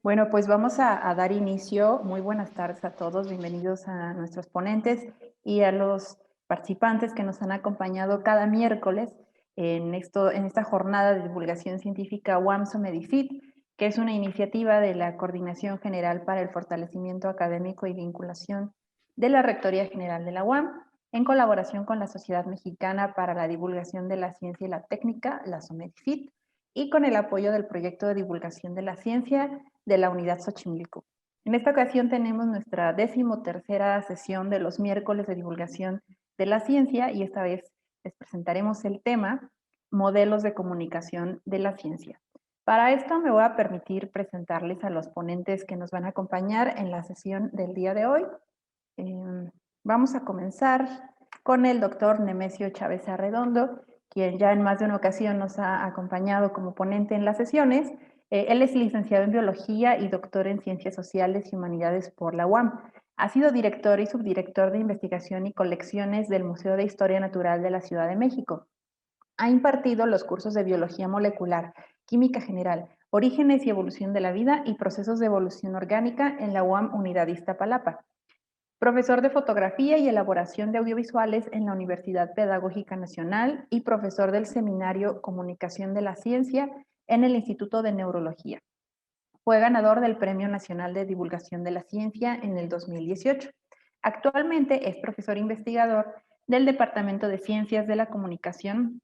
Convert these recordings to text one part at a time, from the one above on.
Bueno, pues vamos a dar inicio. Muy buenas tardes a todos. Bienvenidos a nuestros ponentes y a los participantes que nos han acompañado cada miércoles en esta jornada de divulgación científica UAMSO Medifit, que es una iniciativa de la Coordinación General para el Fortalecimiento Académico y Vinculación de la Rectoría General de la UAM, en colaboración con la Sociedad Mexicana para la Divulgación de la Ciencia y la Técnica, la SOMEDIFIT, y con el apoyo del proyecto de divulgación de la ciencia de la Unidad Xochimilco. En esta ocasión tenemos nuestra 13ª sesión de los miércoles de divulgación de la ciencia y esta vez les presentaremos el tema Modelos de comunicación de la ciencia. Para esto me voy a permitir presentarles a los ponentes que nos van a acompañar en la sesión del día de hoy. Vamos a comenzar con el doctor Nemesio Chávez Arredondo, quien ya en más de una ocasión nos ha acompañado como ponente en las sesiones. Él es licenciado en Biología y doctor en Ciencias Sociales y Humanidades por la UAM. Ha sido director y subdirector de investigación y colecciones del Museo de Historia Natural de la Ciudad de México. Ha impartido los cursos de Biología Molecular, Química General, Orígenes y Evolución de la Vida y Procesos de Evolución Orgánica en la UAM Unidad Iztapalapa. Profesor de Fotografía y Elaboración de Audiovisuales en la Universidad Pedagógica Nacional y profesor del Seminario Comunicación de la Ciencia en el Instituto de Neurología. Fue ganador del Premio Nacional de Divulgación de la Ciencia en el 2018. Actualmente es profesor investigador del Departamento de Ciencias de la Comunicación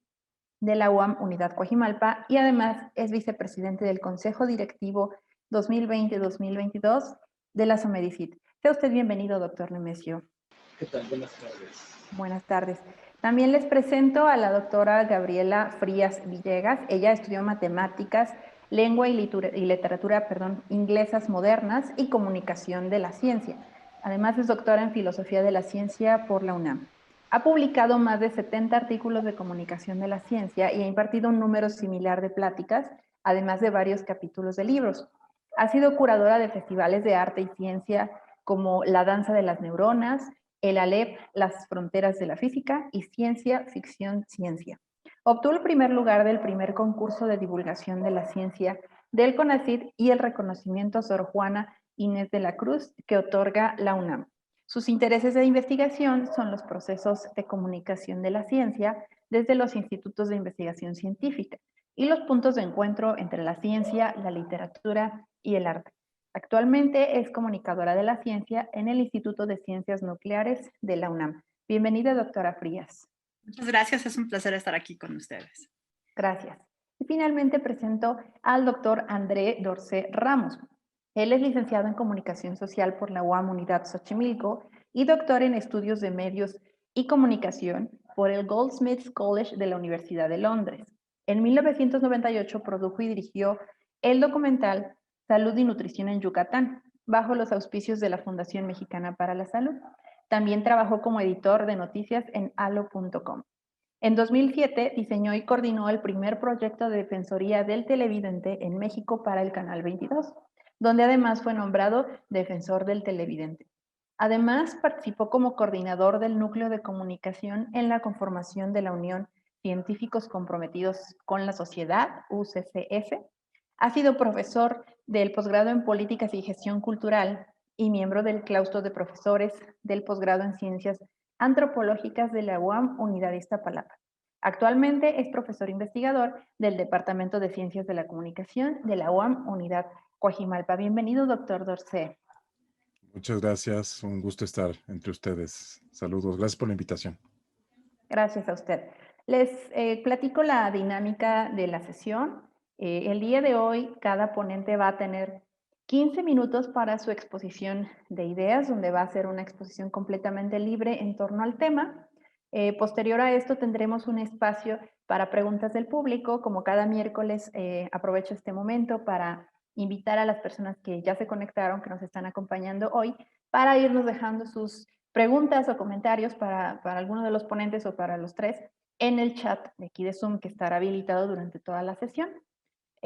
de la UAM Unidad Coajimalpa y además es vicepresidente del Consejo Directivo 2020-2022 de la SOMEDIFIT. Sea usted bienvenido, doctor Nemesio. ¿Qué tal? Buenas tardes. Buenas tardes. También les presento a la doctora Gabriela Frías Villegas. Ella estudió matemáticas, lengua y literatura inglesas modernas y comunicación de la ciencia. Además es doctora en filosofía de la ciencia por la UNAM. Ha publicado más de 70 artículos de comunicación de la ciencia y ha impartido un número similar de pláticas, además de varios capítulos de libros. Ha sido curadora de festivales de arte y ciencia como La Danza de las Neuronas, el ALEP, Las Fronteras de la Física y Ciencia, Ficción, Ciencia. Obtuvo el primer lugar del primer concurso de divulgación de la ciencia del CONACYT y el reconocimiento Sor Juana Inés de la Cruz que otorga la UNAM. Sus intereses de investigación son los procesos de comunicación de la ciencia desde los institutos de investigación científica y los puntos de encuentro entre la ciencia, la literatura y el arte. Actualmente es comunicadora de la ciencia en el Instituto de Ciencias Nucleares de la UNAM. Bienvenida, doctora Frías. Muchas gracias, es un placer estar aquí con ustedes. Gracias. Y finalmente presento al doctor André Dorcé Ramos. Él es licenciado en Comunicación Social por la UAM Unidad Xochimilco y doctor en Estudios de Medios y Comunicación por el Goldsmiths College de la Universidad de Londres. En 1998 produjo y dirigió el documental Salud y Nutrición en Yucatán, bajo los auspicios de la Fundación Mexicana para la Salud. También trabajó como editor de noticias en halo.com. En 2007 diseñó y coordinó el primer proyecto de defensoría del televidente en México para el Canal 22, donde además fue nombrado defensor del televidente. Además, participó como coordinador del Núcleo de Comunicación en la conformación de la Unión Científicos Comprometidos con la Sociedad, UCCS. Ha sido profesor del posgrado en Políticas y Gestión Cultural y miembro del claustro de profesores del posgrado en Ciencias Antropológicas de la UAM Unidad Iztapalapa. Actualmente es profesor investigador del Departamento de Ciencias de la Comunicación de la UAM Unidad Coajimalpa. Bienvenido, doctor Dorcé. Muchas gracias, un gusto estar entre ustedes. Saludos, gracias por la invitación. Gracias a usted. Les platico la dinámica de la sesión. El día de hoy, cada ponente va a tener 15 minutos para su exposición de ideas, donde va a ser una exposición completamente libre en torno al tema. Posterior a esto tendremos un espacio para preguntas del público. Como cada miércoles, aprovecho este momento para invitar a las personas que ya se conectaron, que nos están acompañando hoy, para irnos dejando sus preguntas o comentarios para alguno de los ponentes o para los tres en el chat de aquí de Zoom que estará habilitado durante toda la sesión.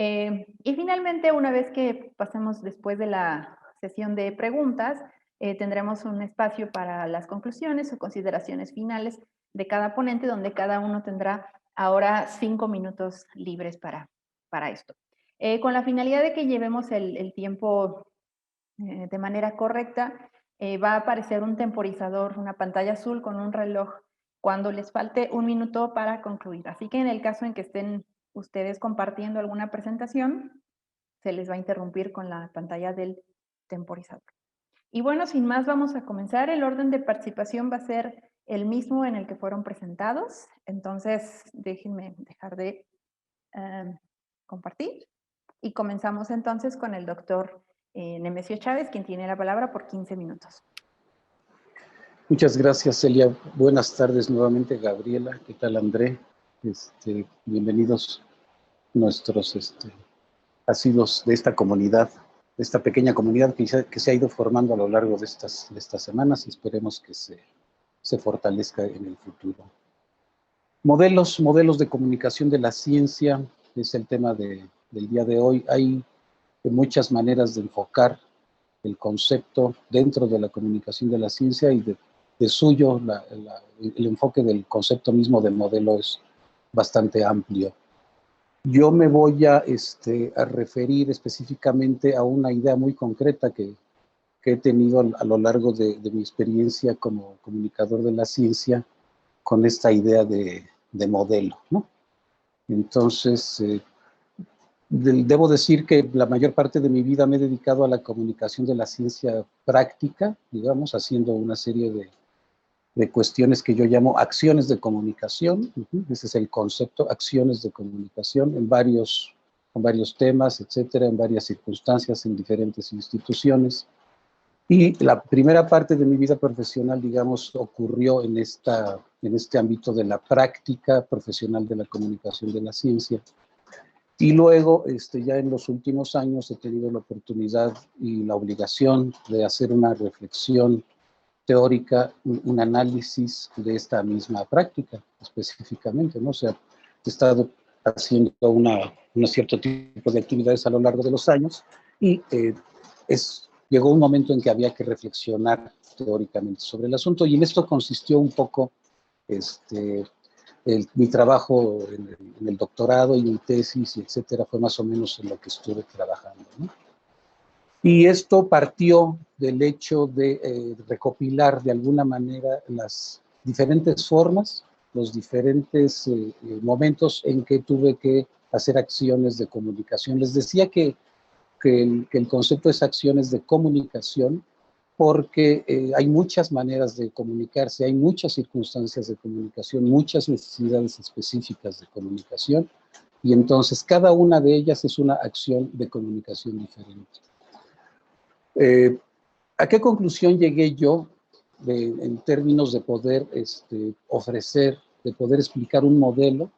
Y finalmente, una vez que pasemos después de la sesión de preguntas, tendremos un espacio para las conclusiones o consideraciones finales de cada ponente, donde cada uno tendrá ahora 5 minutos libres para esto. con la finalidad de que llevemos el tiempo de manera correcta. Va a aparecer un temporizador, una pantalla azul con un reloj cuando les falte 1 minuto para concluir. Así que en el caso en que estén ustedes compartiendo alguna presentación, se les va a interrumpir con la pantalla del temporizador. Y bueno, sin más, vamos a comenzar. El orden de participación va a ser el mismo en el que fueron presentados. Entonces, déjenme dejar de compartir. Y comenzamos entonces con el doctor Nemesio Chávez, quien tiene la palabra por 15 minutos. Muchas gracias, Celia. Buenas tardes nuevamente, Gabriela. ¿Qué tal, André? Bienvenidos nuestros asiduos de esta comunidad, de esta pequeña comunidad que se ha ido formando a lo largo de estas semanas, y esperemos que se fortalezca en el futuro. Modelos de comunicación de la ciencia es el tema del día de hoy. Hay muchas maneras de enfocar el concepto dentro de la comunicación de la ciencia, y de suyo el enfoque del concepto mismo del modelo es bastante amplio. Yo me voy a referir específicamente a una idea muy concreta que he tenido a lo largo de mi experiencia como comunicador de la ciencia, con esta idea de modelo, ¿no? Entonces, debo decir que la mayor parte de mi vida me he dedicado a la comunicación de la ciencia práctica, digamos, haciendo una serie de cuestiones que yo llamo acciones de comunicación. Ese es el concepto, acciones de comunicación, en varios temas, etcétera, en varias circunstancias, en diferentes instituciones. Y la primera parte de mi vida profesional, digamos, ocurrió en este ámbito de la práctica profesional de la comunicación de la ciencia. Y luego, ya en los últimos años, he tenido la oportunidad y la obligación de hacer una reflexión teórica, un análisis de esta misma práctica específicamente, ¿no? O sea, he estado haciendo un cierto tipo de actividades a lo largo de los años, y llegó un momento en que había que reflexionar teóricamente sobre el asunto, y en esto consistió un poco mi trabajo en el doctorado y mi tesis, etcétera, fue más o menos en lo que estuve trabajando, ¿no? Y esto partió del hecho de recopilar de alguna manera las diferentes formas, los diferentes momentos en que tuve que hacer acciones de comunicación. Les decía que el concepto es acciones de comunicación, porque hay muchas maneras de comunicarse, hay muchas circunstancias de comunicación, muchas necesidades específicas de comunicación, y entonces cada una de ellas es una acción de comunicación diferente. ¿A qué conclusión llegué yo en términos de poder ofrecer, de poder explicar un modelo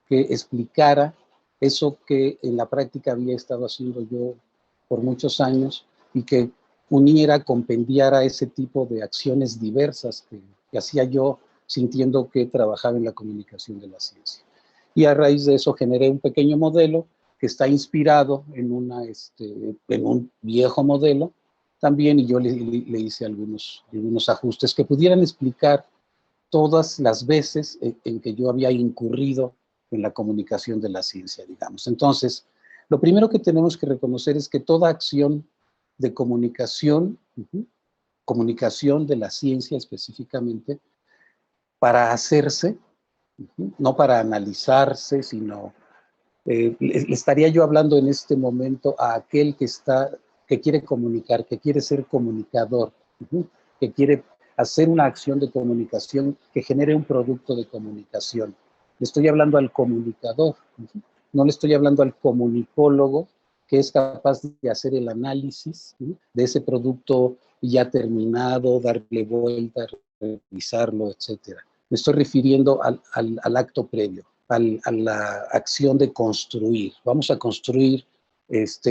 que explicara eso que en la práctica había estado haciendo yo por muchos años, y que uniera, compendiara ese tipo de acciones diversas que hacía yo sintiendo que trabajaba en la comunicación de la ciencia? Y a raíz de eso generé un pequeño modelo que está inspirado en un viejo modelo también, y yo le hice algunos ajustes que pudieran explicar todas las veces en que yo había incurrido en la comunicación de la ciencia, digamos. Entonces, lo primero que tenemos que reconocer es que toda acción de comunicación, comunicación de la ciencia específicamente, para hacerse, no para analizarse, sino le estaría yo hablando en este momento a aquel que quiere comunicar, que quiere ser comunicador, que quiere hacer una acción de comunicación que genere un producto de comunicación. Le estoy hablando al comunicador, no le estoy hablando al comunicólogo, que es capaz de hacer el análisis de ese producto ya terminado, darle vuelta, revisarlo, etc. Me estoy refiriendo al acto previo, a la acción de construir. Vamos a construir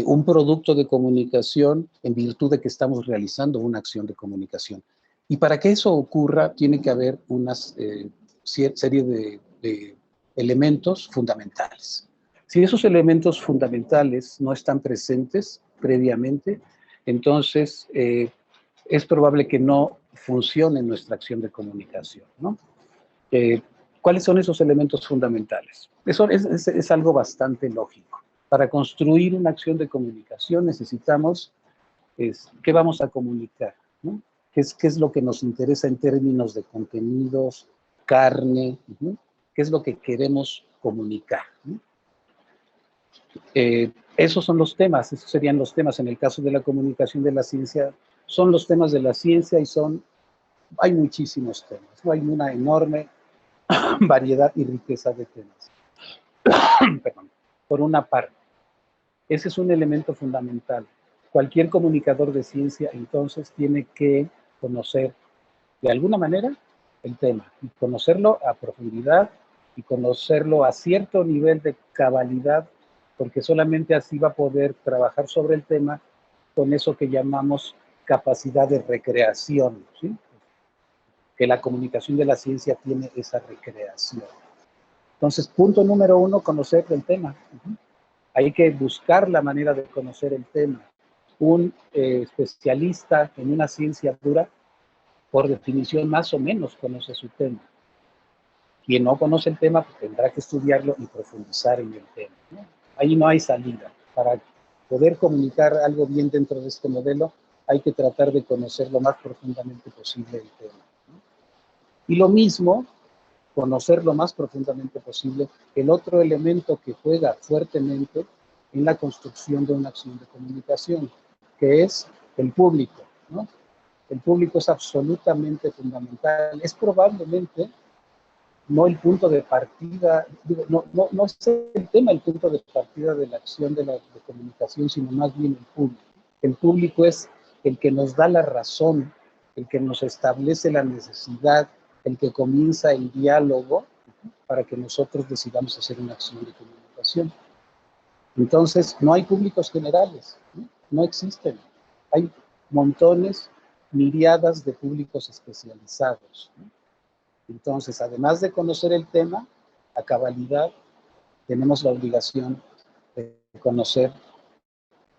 un producto de comunicación en virtud de que estamos realizando una acción de comunicación. Y para que eso ocurra, tiene que haber una serie de elementos fundamentales. Si esos elementos fundamentales no están presentes previamente, entonces es probable que no funcione nuestra acción de comunicación, ¿no? ¿Cuáles son esos elementos fundamentales? Eso es algo bastante lógico. Para construir una acción de comunicación necesitamos qué vamos a comunicar, ¿no? ¿Qué es lo que nos interesa en términos de contenidos, carne? ¿No? ¿Qué es lo que queremos comunicar? ¿No? Esos son los temas, esos serían los temas. En el caso de la comunicación de la ciencia, son los temas de la ciencia y hay muchísimos temas, ¿no? Hay una enorme variedad y riqueza de temas. Perdón. Por una parte, ese es un elemento fundamental. Cualquier comunicador de ciencia, entonces, tiene que conocer, de alguna manera, el tema, y conocerlo a profundidad, y conocerlo a cierto nivel de cabalidad, porque solamente así va a poder trabajar sobre el tema con eso que llamamos capacidad de recreación, ¿sí? Que la comunicación de la ciencia tiene esa recreación. Entonces, punto número 1, conocer el tema. Hay que buscar la manera de conocer el tema. Un especialista en una ciencia dura, por definición, más o menos conoce su tema. Quien no conoce el tema, pues, tendrá que estudiarlo y profundizar en el tema, ¿no? Ahí no hay salida. Para poder comunicar algo bien dentro de este modelo, hay que tratar de conocer lo más profundamente posible el tema, ¿no? Y lo mismo, conocer lo más profundamente posible el otro elemento que juega fuertemente en la construcción de una acción de comunicación, que es el público, ¿no? El público es absolutamente fundamental. Es probablemente no el punto de partida, digo, no es el tema el punto de partida de la acción de comunicación, sino más bien el público. El público es el que nos da la razón, el que nos establece la necesidad, el que comienza el diálogo para que nosotros decidamos hacer una acción de comunicación. Entonces, no hay públicos generales, no existen. Hay montones, miriadas de públicos especializados, ¿no? Entonces, además de conocer el tema a cabalidad, tenemos la obligación de conocer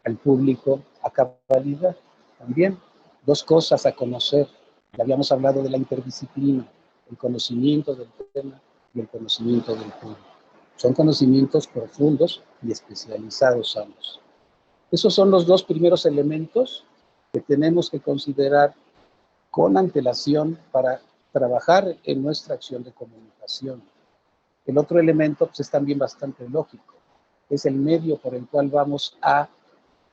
al público a cabalidad. También, dos cosas a conocer. Ya habíamos hablado de la interdisciplina, el conocimiento del tema y el conocimiento del público. Son conocimientos profundos y especializados ambos. Esos son los dos primeros elementos que tenemos que considerar con antelación para trabajar en nuestra acción de comunicación. El otro elemento, pues, es también bastante lógico. Es el medio por el cual vamos a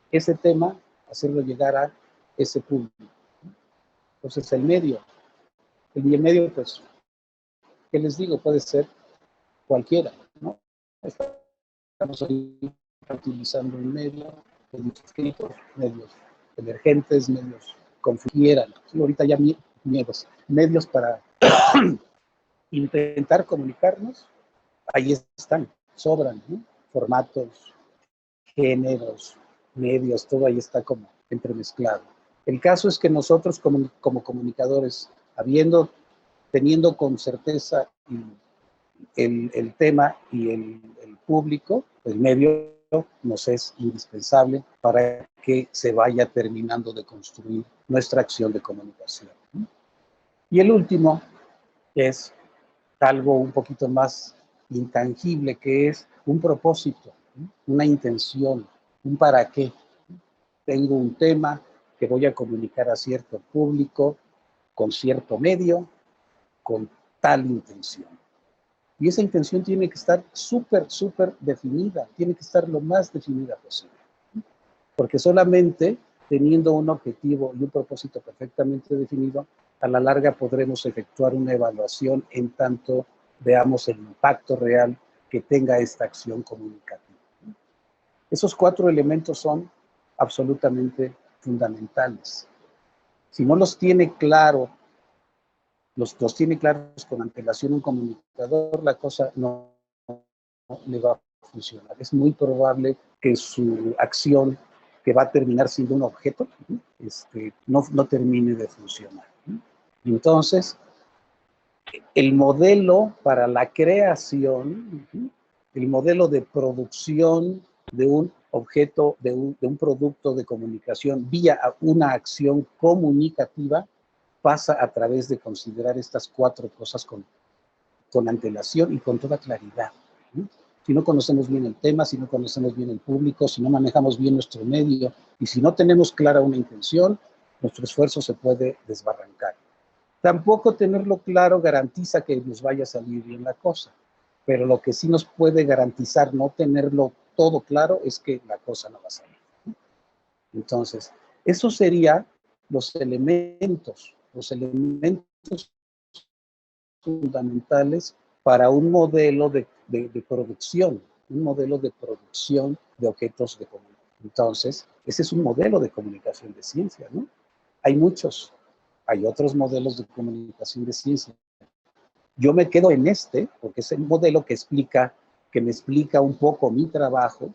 ese tema, hacerlo llegar a ese público. Entonces, el medio, pues, ¿qué les digo? Puede ser cualquiera, ¿no? Estamos utilizando un medio, medios escritos, medios emergentes, medios confundieran. Ahorita ya medios para intentar comunicarnos, ahí están, sobran, ¿no? Formatos, géneros, medios, todo ahí está como entremezclado. El caso es que nosotros como comunicadores, teniendo con certeza el tema y el público, el medio nos es indispensable para que se vaya terminando de construir nuestra acción de comunicación. Y el último es algo un poquito más intangible, que es un propósito, una intención, un para qué. Tengo un tema que voy a comunicar a cierto público, con cierto medio, con tal intención. Y esa intención tiene que estar súper definida, tiene que estar lo más definida posible. Porque solamente teniendo un objetivo y un propósito perfectamente definido, a la larga podremos efectuar una evaluación en tanto veamos el impacto real que tenga esta acción comunicativa. Esos 4 elementos son absolutamente fundamentales. Si no los tiene claro, los tiene claros con antelación un comunicador, la cosa no le va a funcionar. Es muy probable que su acción, que va a terminar siendo un objeto, no termine de funcionar. Entonces, el modelo para la creación, el modelo de producción de un objeto, de un producto de comunicación vía una acción comunicativa, pasa a través de considerar estas 4 cosas con antelación y con toda claridad. Si no conocemos bien el tema, si no conocemos bien el público, si no manejamos bien nuestro medio y si no tenemos clara una intención, nuestro esfuerzo se puede desbarrancar. Tampoco tenerlo claro garantiza que nos vaya a salir bien la cosa, pero lo que sí nos puede garantizar no tenerlo todo claro es que la cosa no va a salir. Entonces, esos serían los elementos fundamentales para un modelo de producción, un modelo de producción de objetos de comunicación. Entonces, ese es un modelo de comunicación de ciencia, ¿no? Hay muchos, hay otros modelos de comunicación de ciencia. Yo me quedo en este, porque es el modelo que me explica un poco mi trabajo,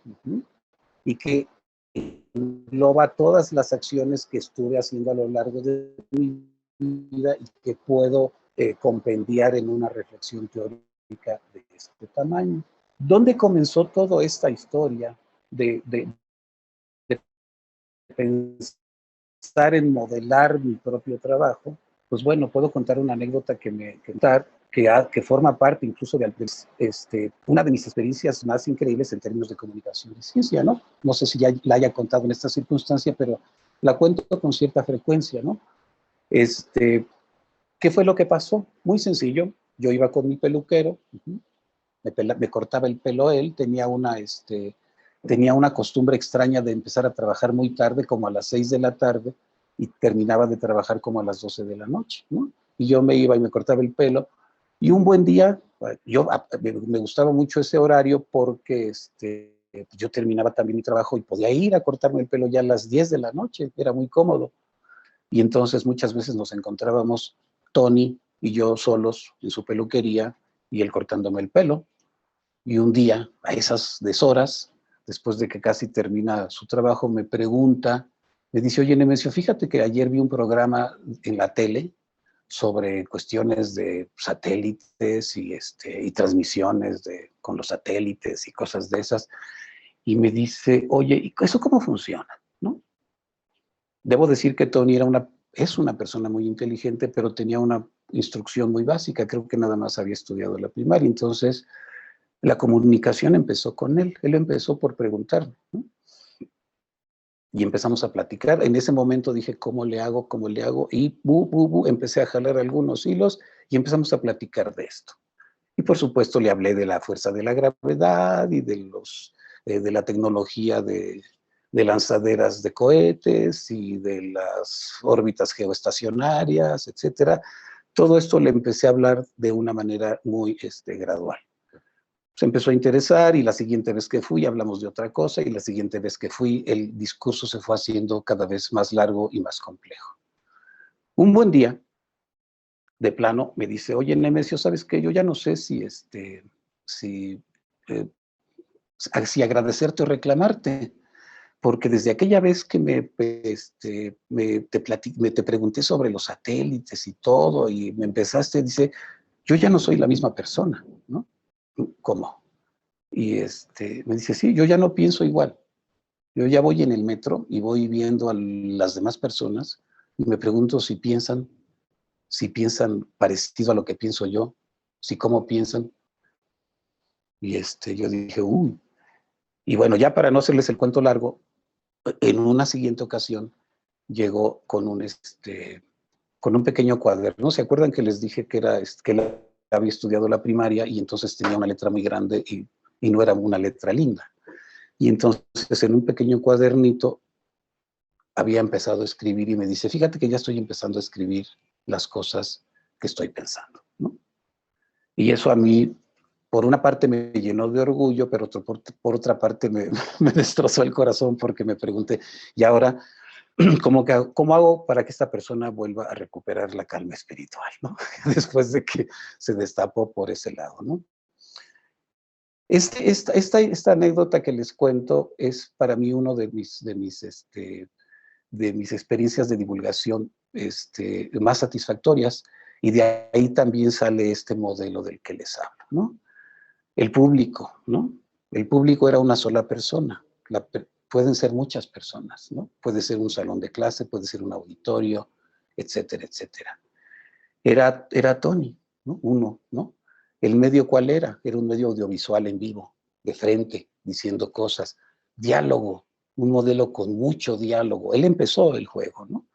y que engloba todas las acciones que estuve haciendo a lo largo de mi vida y que puedo compendiar en una reflexión teórica de este tamaño. ¿Dónde comenzó toda esta historia de pensar en modelar mi propio trabajo? Pues bueno, puedo contar una anécdota que forma parte incluso de una de mis experiencias más increíbles en términos de comunicación y ciencia, ¿no? No sé si ya la haya contado en esta circunstancia, pero la cuento con cierta frecuencia, ¿no? ¿Qué fue lo que pasó? Muy sencillo. Yo iba con mi peluquero, me cortaba el pelo él, tenía una costumbre extraña de empezar a trabajar muy tarde, como a las 6 de la tarde, y terminaba de trabajar como a las 12 de la noche, ¿no? Y yo me iba y me cortaba el pelo, y un buen día, me gustaba mucho ese horario porque yo terminaba también mi trabajo y podía ir a cortarme el pelo ya a las 10 de la noche, era muy cómodo. Y entonces muchas veces nos encontrábamos Tony y yo solos en su peluquería y él cortándome el pelo. Y un día, a esas deshoras, después de que casi termina su trabajo, me dice, oye, Nemesio, fíjate que ayer vi un programa en la tele sobre cuestiones de satélites y transmisiones con los satélites y cosas de esas. Y me dice, oye, ¿y eso cómo funciona? ¿No? Debo decir que Tony es una persona muy inteligente, pero tenía una instrucción muy básica. Creo que nada más había estudiado la primaria. Entonces, la comunicación empezó con él. Él empezó por preguntarme, ¿no? Y empezamos a platicar. En ese momento dije, ¿cómo le hago? ¿Cómo le hago? Y empecé a jalar algunos hilos y empezamos a platicar de esto. Y por supuesto le hablé de la fuerza de la gravedad y de la tecnología de lanzaderas de cohetes y de las órbitas geoestacionarias, etcétera. Todo esto le empecé a hablar de una manera muy gradual. Se empezó a interesar y la siguiente vez que fui hablamos de otra cosa y la siguiente vez que fui el discurso se fue haciendo cada vez más largo y más complejo. Un buen día, de plano, me dice, oye, Nemesio, ¿sabes qué? Yo ya no sé si agradecerte o reclamarte, porque desde aquella vez que te pregunté sobre los satélites y todo, y me empezaste, dice, yo ya no soy la misma persona, ¿no? ¿Cómo? Y me dice, sí, yo ya no pienso igual. Yo ya voy en el metro y voy viendo a las demás personas y me pregunto si piensan parecido a lo que pienso yo, si cómo piensan. Y yo dije, uy. Y bueno, ya para no hacerles el cuento largo, en una siguiente ocasión llegó con un pequeño cuaderno. ¿Se acuerdan que les dije que él había estudiado la primaria y entonces tenía una letra muy grande y no era una letra linda? Y entonces en un pequeño cuadernito había empezado a escribir y me dice, fíjate que ya estoy empezando a escribir las cosas que estoy pensando, ¿no? Y eso a mí, por una parte me llenó de orgullo, pero por otra parte me destrozó el corazón porque me pregunté, ¿y ahora cómo hago para que esta persona vuelva a recuperar la calma espiritual, ¿no? Después de que se destapó por ese lado, ¿no? Esta anécdota que les cuento es para mí uno de mis experiencias de divulgación más satisfactorias, y de ahí también sale este modelo del que les hablo, ¿no? El público, ¿no? El público era una sola persona, pueden ser muchas personas, ¿no? Puede ser un salón de clase, puede ser un auditorio, etcétera, etcétera. Era Tony, ¿no? Uno, ¿no? ¿El medio cuál era? Era un medio audiovisual en vivo, de frente, diciendo cosas. Diálogo, un modelo con mucho diálogo. Él empezó el juego, ¿no?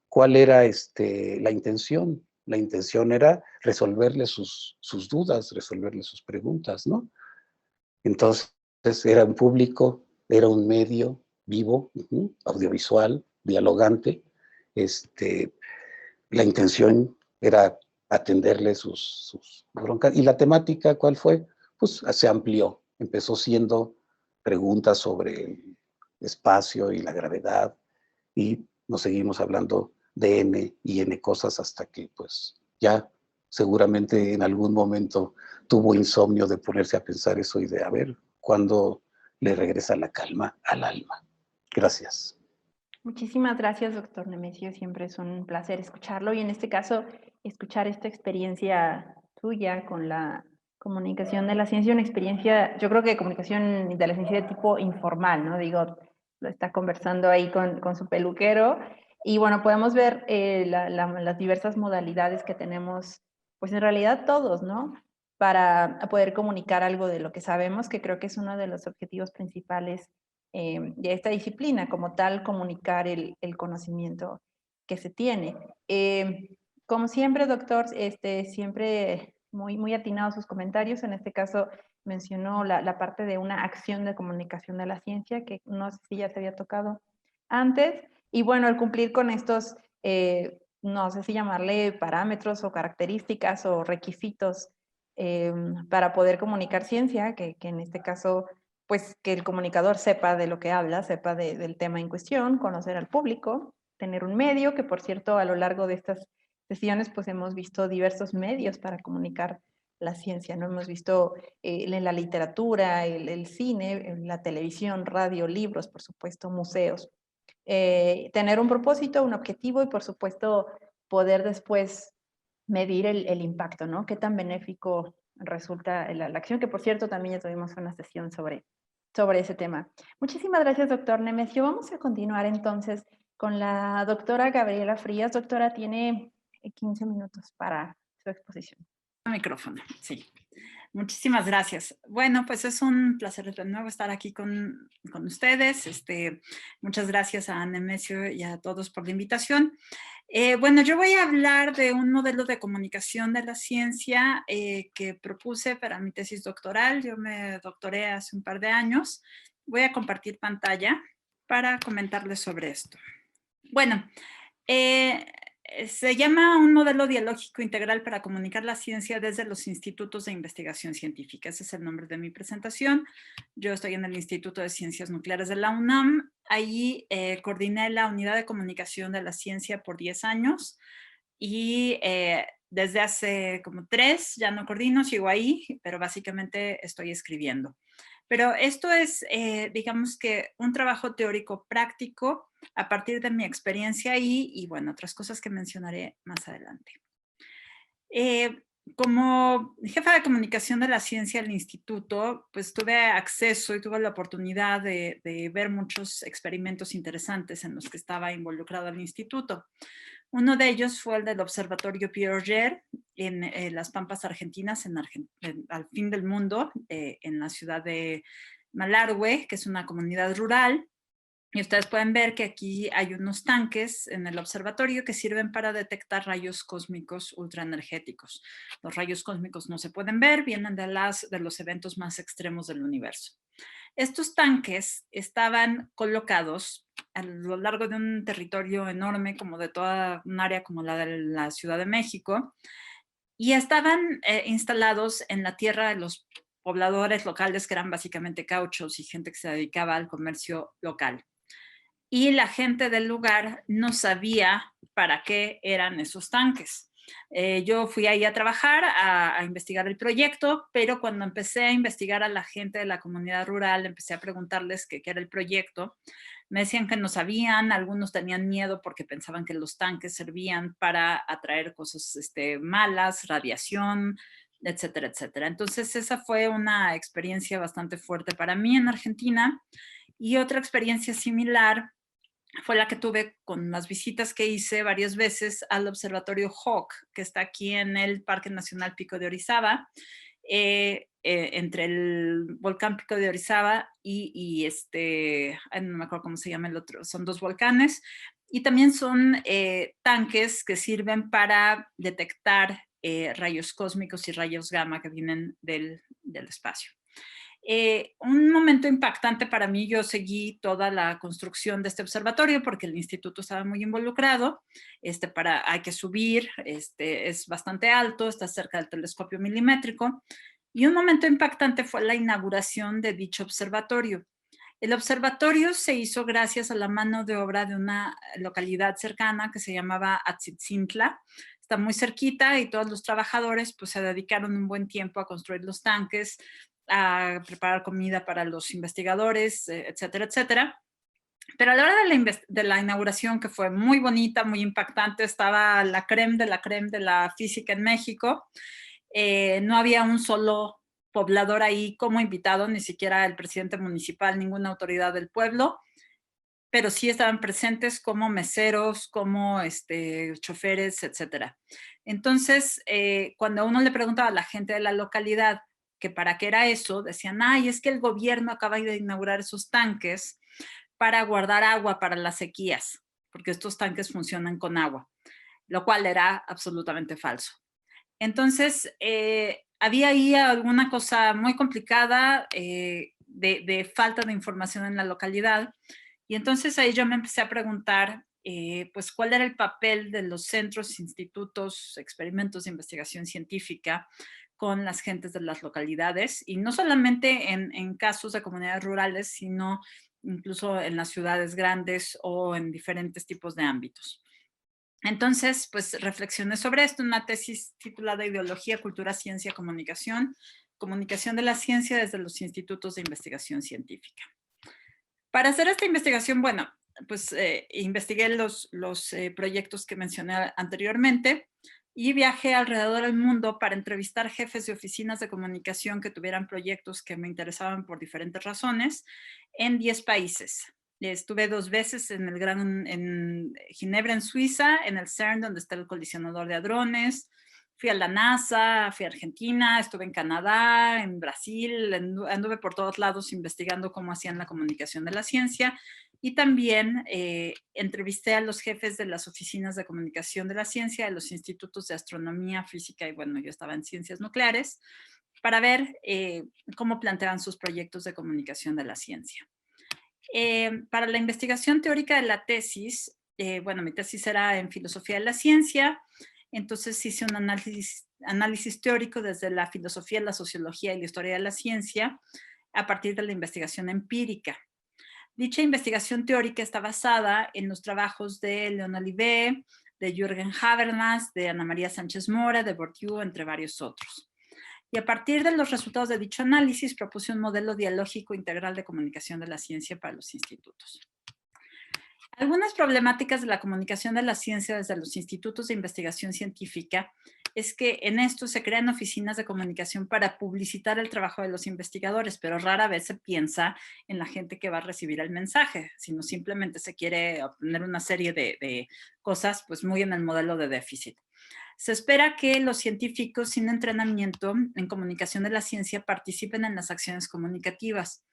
¿Cuál era la intención? La intención era resolverle sus dudas, resolverle sus preguntas, ¿no? Entonces, era un público, era un medio vivo, audiovisual, dialogante. La intención era atenderle sus broncas. ¿Y la temática cuál fue? Pues se amplió. Empezó siendo preguntas sobre el espacio y la gravedad, y nos seguimos hablando de N y N cosas hasta que pues ya seguramente en algún momento tuvo insomnio de ponerse a pensar eso y de a ver cuándo le regresa la calma al alma. Gracias. Muchísimas gracias, doctor Nemesio. Siempre es un placer escucharlo y en este caso escuchar esta experiencia tuya con la comunicación de la ciencia, una experiencia, yo creo que comunicación de la ciencia de tipo informal, ¿no? Digo, lo está conversando ahí con su peluquero y bueno, podemos ver las diversas modalidades que tenemos, pues en realidad todos, ¿no? Para poder comunicar algo de lo que sabemos, que creo que es uno de los objetivos principales de esta disciplina, como tal, comunicar el conocimiento que se tiene. Como siempre, doctor, siempre muy atinado sus comentarios. En este caso mencionó la parte de una acción de comunicación de la ciencia, que no sé si ya se había tocado antes. Y bueno, el cumplir con estos, no sé si llamarle parámetros o características o requisitos para poder comunicar ciencia, que en este caso pues que el comunicador sepa de lo que habla, sepa del tema en cuestión, conocer al público, tener un medio, que por cierto a lo largo de estas sesiones pues hemos visto diversos medios para comunicar la ciencia, ¿no? Hemos visto en la literatura, el cine, la televisión, radio, libros, por supuesto, museos. Tener un propósito, un objetivo y por supuesto poder después medir el impacto, ¿no? Qué tan benéfico resulta la acción, que por cierto también ya tuvimos una sesión sobre ese tema. Muchísimas gracias, doctor Nemesio. Vamos a continuar entonces con la doctora Gabriela Frías. Doctora, tiene 15 minutos para su exposición. Micrófono, sí. Muchísimas gracias. Bueno, pues es un placer de nuevo estar aquí con ustedes. Muchas gracias a Nemesio y a todos por la invitación. Bueno, yo voy a hablar de un modelo de comunicación de la ciencia que propuse para mi tesis doctoral. Yo me doctoré hace un par de años. Voy a compartir pantalla para comentarles sobre esto. Bueno, se llama un modelo dialógico integral para comunicar la ciencia desde los institutos de investigación científica. Ese es el nombre de mi presentación. Yo estoy en el Instituto de Ciencias Nucleares de la UNAM. Ahí coordiné la unidad de comunicación de la ciencia por 10 años y desde hace como 3 ya no coordino, sigo ahí, pero básicamente estoy escribiendo. Pero esto es, digamos que un trabajo teórico práctico a partir de mi experiencia ahí y bueno, otras cosas que mencionaré más adelante. Como jefa de comunicación de la ciencia del instituto, pues tuve acceso y tuve la oportunidad de ver muchos experimentos interesantes en los que estaba involucrado el instituto. Uno de ellos fue el del Observatorio Pierre en las Pampas Argentinas, al fin del mundo, en la ciudad de Malargüe, que es una comunidad rural. Y ustedes pueden ver que aquí hay unos tanques en el observatorio que sirven para detectar rayos cósmicos ultraenergéticos. Los rayos cósmicos no se pueden ver, vienen de los eventos más extremos del universo. Estos tanques estaban colocados a lo largo de un territorio enorme, como de toda un área como la de la Ciudad de México, y estaban instalados en la tierra de los pobladores locales, que eran básicamente gauchos y gente que se dedicaba al comercio local. Y la gente del lugar no sabía para qué eran esos tanques. Yo fui ahí a trabajar, a investigar el proyecto, pero cuando empecé a investigar a la gente de la comunidad rural, empecé a preguntarles qué era el proyecto. Me decían que no sabían, algunos tenían miedo porque pensaban que los tanques servían para atraer cosas malas, radiación, etcétera, etcétera. Entonces esa fue una experiencia bastante fuerte para mí en Argentina. Y otra experiencia similar fue la que tuve con las visitas que hice varias veces al Observatorio Hawk, que está aquí en el Parque Nacional Pico de Orizaba. entre el volcán Pico de Orizaba y no me acuerdo cómo se llama el otro, son 2 volcanes, y también son tanques que sirven para detectar rayos cósmicos y rayos gamma que vienen del espacio. Un momento impactante para mí, yo seguí toda la construcción de este observatorio porque el instituto estaba muy involucrado. Hay que subir, es bastante alto, está cerca del telescopio milimétrico. Y un momento impactante fue la inauguración de dicho observatorio. El observatorio se hizo gracias a la mano de obra de una localidad cercana que se llamaba Atzitzintla. Está muy cerquita y todos los trabajadores pues, se dedicaron un buen tiempo a construir los tanques, a preparar comida para los investigadores, etcétera, etcétera. Pero a la hora de la inauguración, que fue muy bonita, muy impactante, estaba la crème de la física en México. No había un solo poblador ahí como invitado, ni siquiera el presidente municipal, ninguna autoridad del pueblo, pero sí estaban presentes como meseros, como choferes, etcétera. Entonces, cuando uno le preguntaba a la gente de la localidad que para qué era eso, decían, ay, es que el gobierno acaba de inaugurar esos tanques para guardar agua para las sequías, porque estos tanques funcionan con agua, lo cual era absolutamente falso. Entonces, había ahí alguna cosa muy complicada de falta de información en la localidad, y entonces ahí yo me empecé a preguntar pues cuál era el papel de los centros, institutos, experimentos de investigación científica con las gentes de las localidades, y no solamente en casos de comunidades rurales, sino incluso en las ciudades grandes o en diferentes tipos de ámbitos. Entonces, pues reflexioné sobre esto en una tesis titulada Ideología, Cultura, Ciencia, Comunicación, Comunicación de la Ciencia desde los Institutos de Investigación Científica. Para hacer esta investigación, bueno, pues investigué los proyectos que mencioné anteriormente y viajé alrededor del mundo para entrevistar jefes de oficinas de comunicación que tuvieran proyectos que me interesaban por diferentes razones en 10 países. Estuve 2 veces en Ginebra, en Suiza, en el CERN, donde está el colisionador de hadrones. Fui a la NASA, fui a Argentina, estuve en Canadá, en Brasil, anduve por todos lados investigando cómo hacían la comunicación de la ciencia, y también entrevisté a los jefes de las oficinas de comunicación de la ciencia, de los institutos de astronomía, física, y bueno, yo estaba en ciencias nucleares, para ver cómo planteaban sus proyectos de comunicación de la ciencia. Para la investigación teórica de la tesis, bueno, mi tesis era en filosofía de la ciencia, entonces hice un análisis teórico desde la filosofía, la sociología y la historia de la ciencia a partir de la investigación empírica. Dicha investigación teórica está basada en los trabajos de Leon Olivet, de Jürgen Habermas, de Ana María Sánchez Mora, de Bourdieu, entre varios otros. Y a partir de los resultados de dicho análisis propuse un modelo dialógico integral de comunicación de la ciencia para los institutos. Algunas problemáticas de la comunicación de la ciencia desde los institutos de investigación científica es que en esto se crean oficinas de comunicación para publicitar el trabajo de los investigadores, pero rara vez se piensa en la gente que va a recibir el mensaje, sino simplemente se quiere obtener una serie de cosas pues muy en el modelo de déficit. Se espera que los científicos sin entrenamiento en comunicación de la ciencia participen en las acciones comunicativas.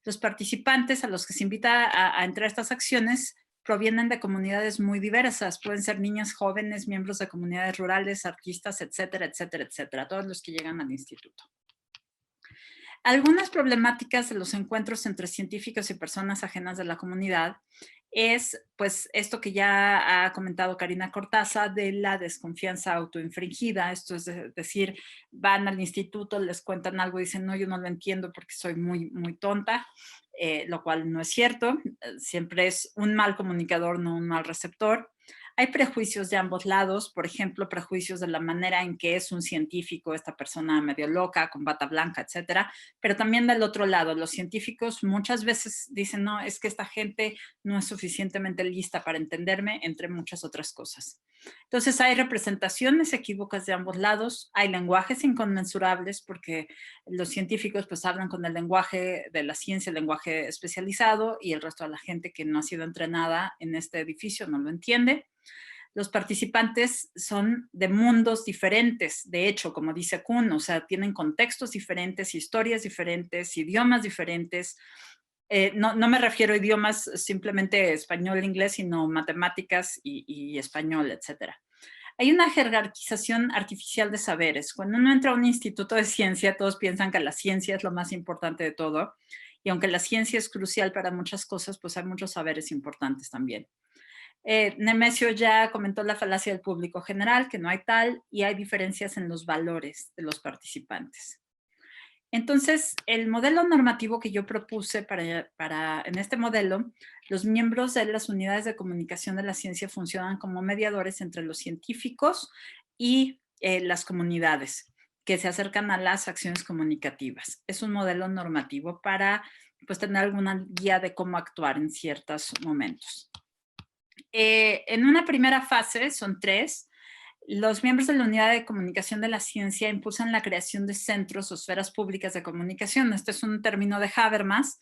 Los participantes a los que se invita a entrar a estas acciones provienen de comunidades muy diversas. Pueden ser niñas jóvenes, miembros de comunidades rurales, artistas, etcétera, etcétera, etcétera. Todos los que llegan al instituto. Algunas problemáticas de los encuentros entre científicos y personas ajenas de la comunidad es, pues, esto que ya ha comentado Karina Cortázar de la desconfianza autoinfringida. Esto es decir, van al instituto, les cuentan algo y dicen, no, yo no lo entiendo porque soy muy, muy tonta, lo cual no es cierto. Siempre es un mal comunicador, no un mal receptor. Hay prejuicios de ambos lados, por ejemplo, prejuicios de la manera en que es un científico, esta persona medio loca, con bata blanca, etcétera, pero también del otro lado, los científicos muchas veces dicen, no, es que esta gente no es suficientemente lista para entenderme, entre muchas otras cosas. Entonces hay representaciones equívocas de ambos lados, hay lenguajes inconmensurables porque los científicos pues hablan con el lenguaje de la ciencia, el lenguaje especializado, y el resto de la gente que no ha sido entrenada en este edificio no lo entiende. los participantes son de mundos diferentes, de hecho, como dice Kuhn, o sea, tienen contextos diferentes, historias diferentes, idiomas diferentes. No me refiero a idiomas simplemente español, inglés, sino matemáticas y español, etcétera. Hay una jerarquización artificial de saberes. Cuando uno entra a un instituto de ciencia, todos piensan que la ciencia es lo más importante de todo. Y aunque la ciencia es crucial para muchas cosas, pues hay muchos saberes importantes también. Nemesio ya comentó la falacia del público general, que no hay tal, y hay diferencias en los valores de los participantes. Entonces, el modelo normativo que yo propuse en este modelo, los miembros de las unidades de comunicación de la ciencia funcionan como mediadores entre los científicos y las comunidades que se acercan a las acciones comunicativas. Es un modelo normativo para pues, tener alguna guía de cómo actuar en ciertos momentos. En una primera fase, son 3, los miembros de la unidad de comunicación de la ciencia impulsan la creación de centros o esferas públicas de comunicación. Este es un término de Habermas.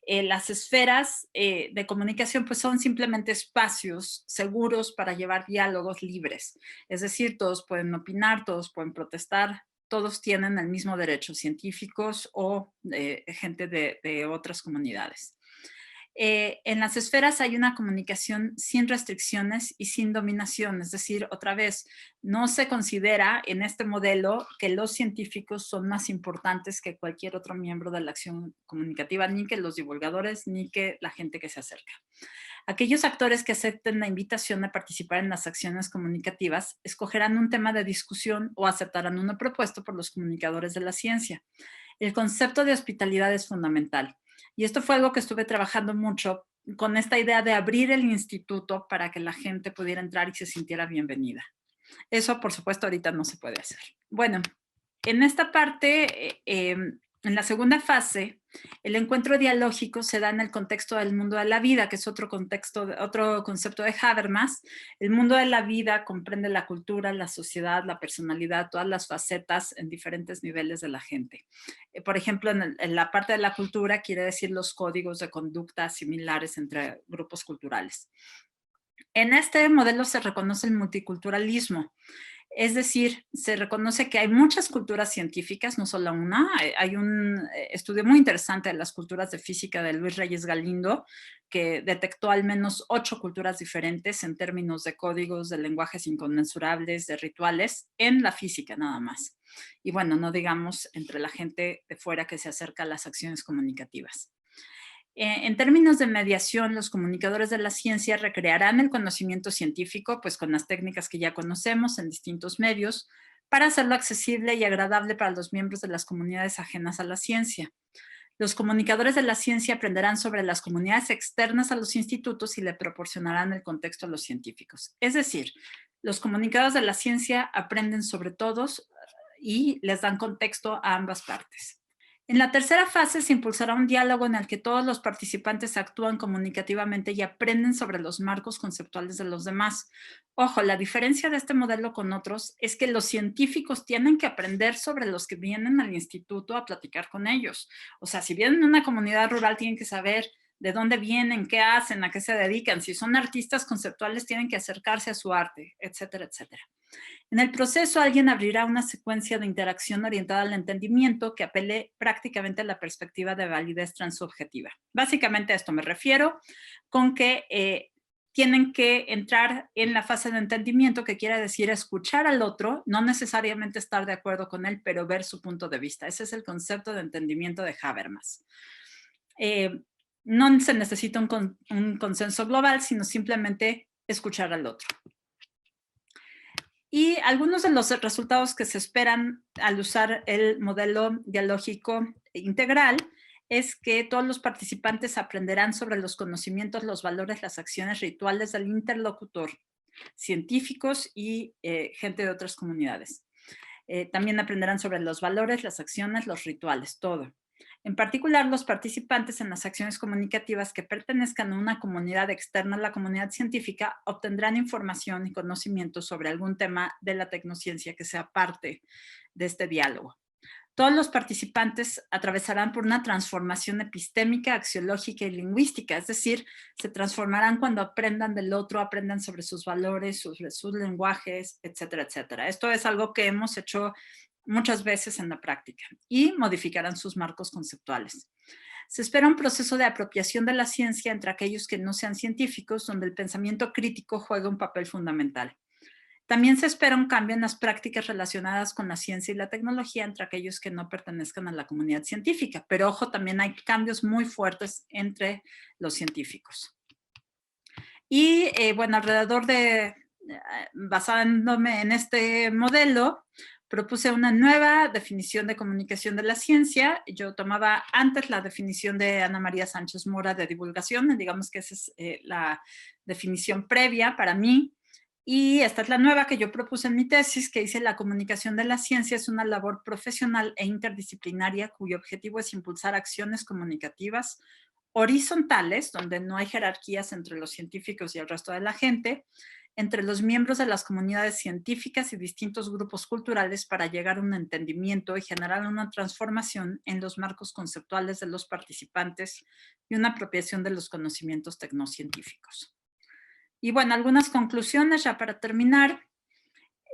Las esferas de comunicación pues, son simplemente espacios seguros para llevar diálogos libres. Es decir, todos pueden opinar, todos pueden protestar, todos tienen el mismo derecho, científicos o gente de otras comunidades. En las esferas hay una comunicación sin restricciones y sin dominación, es decir, otra vez, no se considera en este modelo que los científicos son más importantes que cualquier otro miembro de la acción comunicativa, ni que los divulgadores, ni que la gente que se acerca. Aquellos actores que acepten la invitación a participar en las acciones comunicativas escogerán un tema de discusión o aceptarán uno propuesto por los comunicadores de la ciencia. El concepto de hospitalidad es fundamental. Y esto fue algo que estuve trabajando mucho con esta idea de abrir el instituto para que la gente pudiera entrar y se sintiera bienvenida. Eso, por supuesto, ahorita no se puede hacer. Bueno, en esta parte, en la segunda fase, el encuentro dialógico se da en el contexto del mundo de la vida, que es otro concepto de Habermas. El mundo de la vida comprende la cultura, la sociedad, la personalidad, todas las facetas en diferentes niveles de la gente. Por ejemplo, en la parte de la cultura quiere decir los códigos de conducta similares entre grupos culturales. En este modelo se reconoce el multiculturalismo. Es decir, se reconoce que hay muchas culturas científicas, no solo una. Hay un estudio muy interesante de las culturas de física de Luis Reyes Galindo, que detectó al menos 8 culturas diferentes en términos de códigos, de lenguajes inconmensurables, de rituales, en la física nada más. Y bueno, no digamos entre la gente de fuera que se acerca a las acciones comunicativas. En términos de mediación, los comunicadores de la ciencia recrearán el conocimiento científico, pues con las técnicas que ya conocemos en distintos medios, para hacerlo accesible y agradable para los miembros de las comunidades ajenas a la ciencia. Los comunicadores de la ciencia aprenderán sobre las comunidades externas a los institutos y le proporcionarán el contexto a los científicos. Es decir, los comunicadores de la ciencia aprenden sobre todos y les dan contexto a ambas partes. En la tercera fase se impulsará un diálogo en el que todos los participantes actúan comunicativamente y aprenden sobre los marcos conceptuales de los demás. Ojo, la diferencia de este modelo con otros es que los científicos tienen que aprender sobre los que vienen al instituto a platicar con ellos. O sea, si vienen de una comunidad rural, tienen que saber de dónde vienen, qué hacen, a qué se dedican. Si son artistas conceptuales, tienen que acercarse a su arte, etcétera, etcétera. En el proceso, alguien abrirá una secuencia de interacción orientada al entendimiento que apele prácticamente a la perspectiva de validez transsubjetiva. Básicamente a esto me refiero con que tienen que entrar en la fase de entendimiento, que quiere decir escuchar al otro, no necesariamente estar de acuerdo con él, pero ver su punto de vista. Ese es el concepto de entendimiento de Habermas. No se necesita un consenso global, sino simplemente escuchar al otro. Y algunos de los resultados que se esperan al usar el modelo dialógico integral es que todos los participantes aprenderán sobre los conocimientos, los valores, las acciones rituales del interlocutor, científicos y gente de otras comunidades. También aprenderán sobre los valores, las acciones, los rituales, todo. En particular, los participantes en las acciones comunicativas que pertenezcan a una comunidad externa a la comunidad científica obtendrán información y conocimiento sobre algún tema de la tecnociencia que sea parte de este diálogo. Todos los participantes atravesarán por una transformación epistémica, axiológica y lingüística, es decir, se transformarán cuando aprendan del otro, aprendan sobre sus valores, sobre sus lenguajes, etcétera, etcétera. Esto es algo que hemos hecho muchas veces en la práctica y modificarán sus marcos conceptuales. Se espera un proceso de apropiación de la ciencia entre aquellos que no sean científicos, donde el pensamiento crítico juega un papel fundamental. También se espera un cambio en las prácticas relacionadas con la ciencia y la tecnología entre aquellos que no pertenezcan a la comunidad científica. Pero ojo, también hay cambios muy fuertes entre los científicos. Y bueno, alrededor de, basándome en este modelo, propuse una nueva definición de comunicación de la ciencia. Yo tomaba antes la definición de Ana María Sánchez Mora de divulgación, digamos que esa es la definición previa para mí. Y esta es la nueva que yo propuse en mi tesis, que dice: la comunicación de la ciencia es una labor profesional e interdisciplinaria cuyo objetivo es impulsar acciones comunicativas horizontales, donde no hay jerarquías entre los científicos y el resto de la gente, entre los miembros de las comunidades científicas y distintos grupos culturales para llegar a un entendimiento y generar una transformación en los marcos conceptuales de los participantes y una apropiación de los conocimientos tecnocientíficos. Y bueno, algunas conclusiones ya para terminar.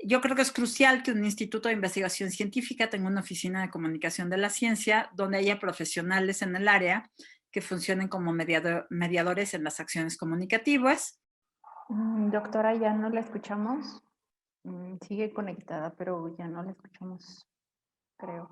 Yo creo que es crucial que un instituto de investigación científica tenga una oficina de comunicación de la ciencia donde haya profesionales en el área que funcionen como mediadores en las acciones comunicativas. Doctora, ya no la escuchamos. Sigue conectada, pero ya no la escuchamos, creo.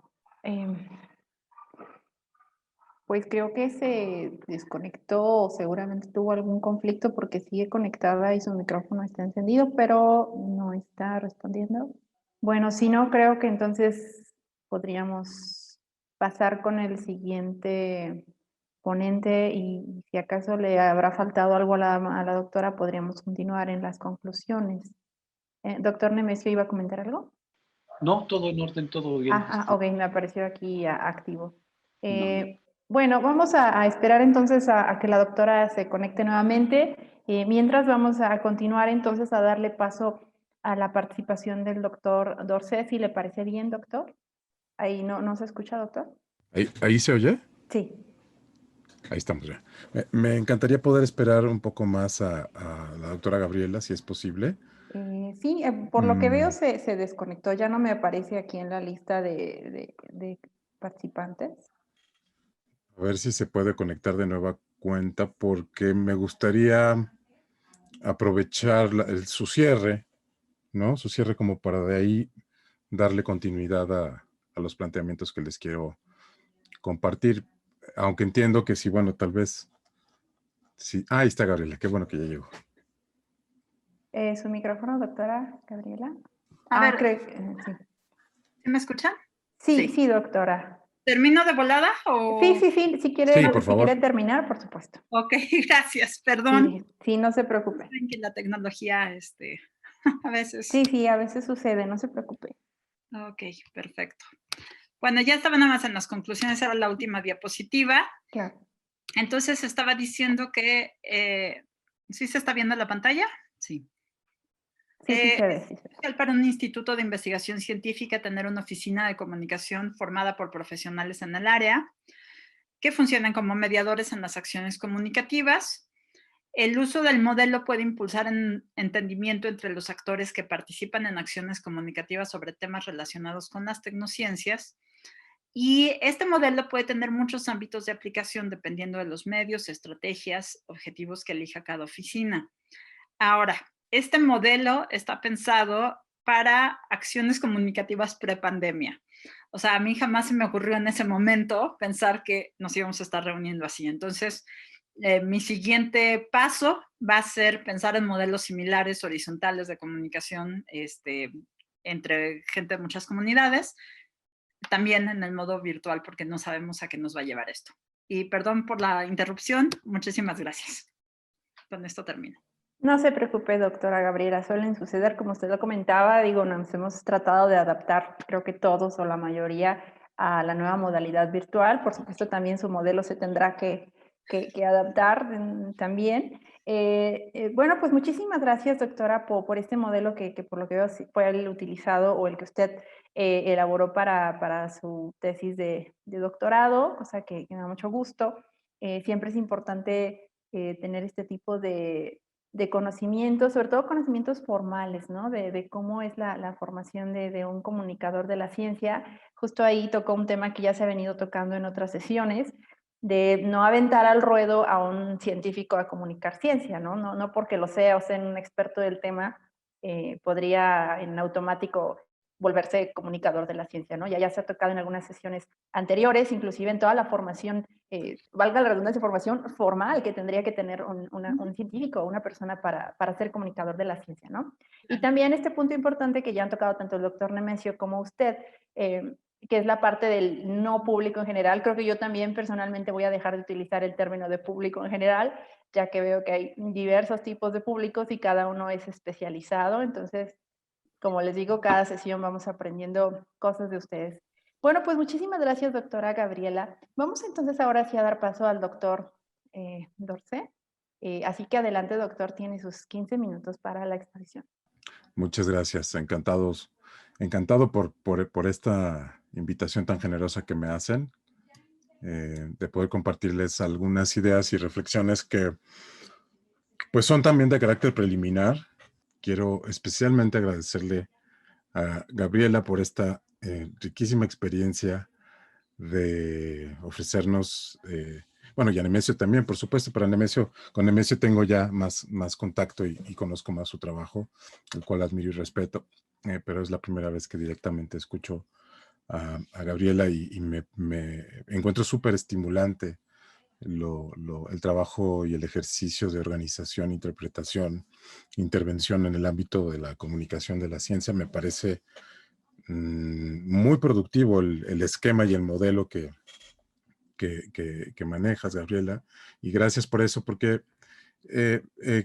Pues creo que se desconectó, seguramente tuvo algún conflicto porque sigue conectada y su micrófono está encendido, pero no está respondiendo. Bueno, si no, creo que entonces podríamos pasar con el siguiente ponente y si acaso le habrá faltado algo a la doctora, podríamos continuar en las conclusiones. Doctor Nemesio, ¿iba a comentar algo? No, todo en orden, todo bien. Ok, me apareció aquí activo. No. Bueno, vamos a esperar entonces a que la doctora se conecte nuevamente. Mientras vamos a continuar entonces a darle paso a la participación del doctor Dorcé, si le parece bien, doctor. Ahí no se escucha, doctor. ¿Ahí se oye? Sí. Ahí estamos ya. Me encantaría poder esperar un poco más a la doctora Gabriela, si es posible. Sí, por lo que veo se desconectó, ya no me aparece aquí en la lista de participantes. A ver si se puede conectar de nueva cuenta, porque me gustaría aprovechar su cierre, ¿no? Su cierre como para de ahí darle continuidad a los planteamientos que les quiero compartir. Aunque entiendo que sí, bueno, tal vez sí. Ahí está Gabriela, qué bueno que ya llegó. ¿Su micrófono, doctora Gabriela? A ver, creo sí. ¿Sí me escuchan? Sí, doctora. ¿Termino de volada? O... Sí, si quiere, Sí, por favor. quiere terminar, por supuesto. Ok, gracias, perdón. Sí, no se preocupe. Que la tecnología, a veces. Sí, a veces sucede, no se preocupe. Ok, perfecto. Bueno, ya estaba nada más en las conclusiones, era la última diapositiva. Claro. Entonces estaba diciendo que, ¿sí se está viendo la pantalla? Sí. Sí, se ve. Es esencial para un instituto de investigación científica tener una oficina de comunicación formada por profesionales en el área que funcionen como mediadores en las acciones comunicativas. El uso del modelo puede impulsar entendimiento entre los actores que participan en acciones comunicativas sobre temas relacionados con las tecnociencias. Y este modelo puede tener muchos ámbitos de aplicación dependiendo de los medios, estrategias, objetivos que elija cada oficina. Ahora, este modelo está pensado para acciones comunicativas pre-pandemia. O sea, a mí jamás se me ocurrió en ese momento pensar que nos íbamos a estar reuniendo así. Entonces, mi siguiente paso va a ser pensar en modelos similares, horizontales de comunicación entre gente de muchas comunidades, también en el modo virtual, porque no sabemos a qué nos va a llevar esto. Y perdón por la interrupción, muchísimas gracias. Con esto termino. No se preocupe, doctora Gabriela, suelen suceder, como usted lo comentaba, nos hemos tratado de adaptar, creo que todos o la mayoría, a la nueva modalidad virtual. Por supuesto, también su modelo se tendrá que que adaptar también. Bueno, pues muchísimas gracias, doctora, por este modelo que por lo que veo fue el utilizado o el que usted elaboró para su tesis de doctorado, cosa que me da mucho gusto. Siempre es importante tener este tipo de conocimientos, sobre todo conocimientos formales, ¿no? De cómo es la formación de un comunicador de la ciencia. Justo ahí tocó un tema que ya se ha venido tocando en otras sesiones, de no aventar al ruedo a un científico a comunicar ciencia, ¿no? No porque lo sea o sea un experto del tema, podría en automático volverse comunicador de la ciencia, ¿no? Ya se ha tocado en algunas sesiones anteriores, inclusive en toda la formación, valga la redundancia, formación formal que tendría que tener un científico o una persona para ser comunicador de la ciencia, ¿no? Y también este punto importante que ya han tocado tanto el doctor Nemesio como usted, que es la parte del no público en general. Creo que yo también personalmente voy a dejar de utilizar el término de público en general, ya que veo que hay diversos tipos de públicos y cada uno es especializado. Entonces, como les digo, cada sesión vamos aprendiendo cosas de ustedes. Bueno, pues muchísimas gracias, doctora Gabriela. Vamos entonces ahora sí a dar paso al doctor Dorcé. Así que adelante, doctor, tiene sus 15 minutos para la exposición. Muchas gracias, encantado por esta invitación tan generosa que me hacen, de poder compartirles algunas ideas y reflexiones que pues son también de carácter preliminar. Quiero especialmente agradecerle a Gabriela por esta riquísima experiencia de ofrecernos, bueno, y a Nemesio también, por supuesto, pero con Nemesio tengo ya más contacto y conozco más su trabajo, el cual admiro y respeto, pero es la primera vez que directamente escucho a Gabriela y me encuentro súper estimulante el trabajo y el ejercicio de organización, interpretación, intervención en el ámbito de la comunicación de la ciencia. Me parece muy productivo el esquema y el modelo que manejas, Gabriela, y gracias por eso, porque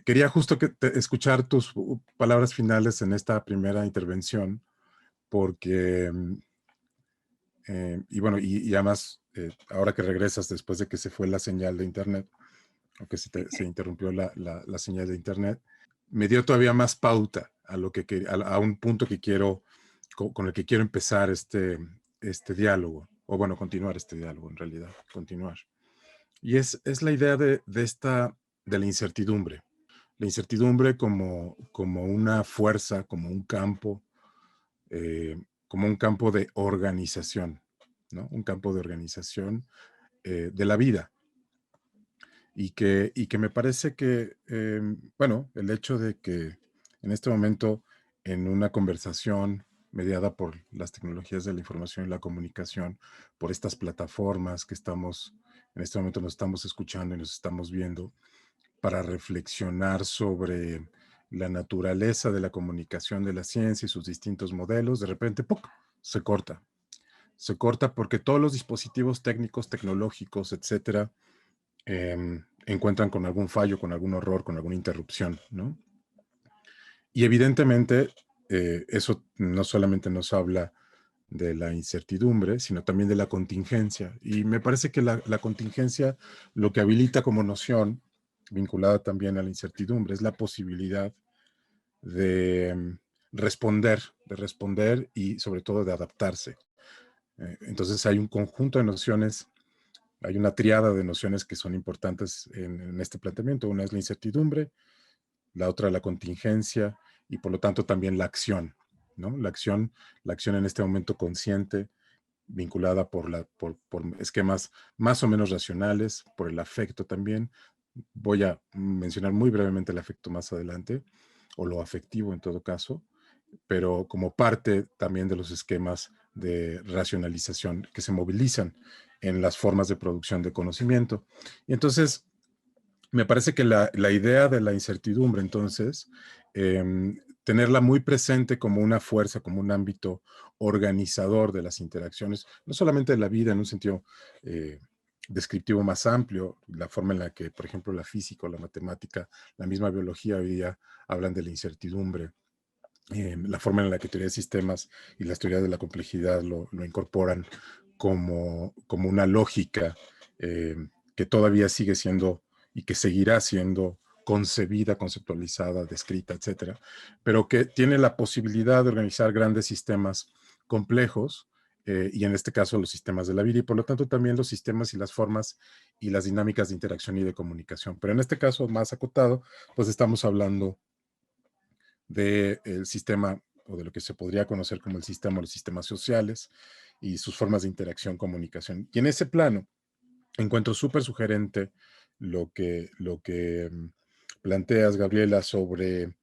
quería justo escuchar tus palabras finales en esta primera intervención, porque, y bueno, y además, ahora que regresas después de que se fue la señal de internet, o que se interrumpió la señal de internet, me dio todavía más pauta a un punto que quiero, con el que quiero empezar este diálogo, o bueno, continuar este diálogo en realidad, continuar. Y es la idea de la incertidumbre. La incertidumbre como una fuerza, como un campo de organización, ¿no? Un campo de organización de la vida. Y que me parece que, bueno, el hecho de que en este momento, en una conversación mediada por las tecnologías de la información y la comunicación, por estas plataformas que en este momento nos estamos escuchando y nos estamos viendo, para reflexionar sobre la naturaleza de la comunicación de la ciencia y sus distintos modelos, de repente, ¡puc!, se corta. Se corta porque todos los dispositivos técnicos, tecnológicos, etcétera, encuentran con algún fallo, con algún error, con alguna interrupción, ¿no? Y evidentemente eso no solamente nos habla de la incertidumbre, sino también de la contingencia. Y me parece que la contingencia lo que habilita como noción, vinculada también a la incertidumbre, es la posibilidad de responder y sobre todo de adaptarse. Entonces hay un conjunto de nociones. Hay una triada de nociones que son importantes en este planteamiento. Una es la incertidumbre, la otra la contingencia y por lo tanto también la acción, ¿no? La acción en este momento consciente, vinculada por esquemas más o menos racionales, por el afecto también. Voy a mencionar muy brevemente el afecto más adelante, o lo afectivo en todo caso, pero como parte también de los esquemas de racionalización que se movilizan en las formas de producción de conocimiento. Y entonces, me parece que la idea de la incertidumbre, entonces, tenerla muy presente como una fuerza, como un ámbito organizador de las interacciones, no solamente de la vida en un sentido descriptivo más amplio, la forma en la que, por ejemplo, la física o la matemática, la misma biología hoy día hablan de la incertidumbre, la forma en la que teoría de sistemas y las teorías de la complejidad lo incorporan como una lógica que todavía sigue siendo y que seguirá siendo concebida, conceptualizada, descrita, etcétera, pero que tiene la posibilidad de organizar grandes sistemas complejos, y en este caso los sistemas de la vida, y por lo tanto también los sistemas y las formas y las dinámicas de interacción y de comunicación. Pero en este caso más acotado, pues estamos hablando del sistema, o de lo que se podría conocer como el sistema o los sistemas sociales y sus formas de interacción, comunicación. Y en ese plano encuentro súper sugerente lo que planteas, Gabriela, sobre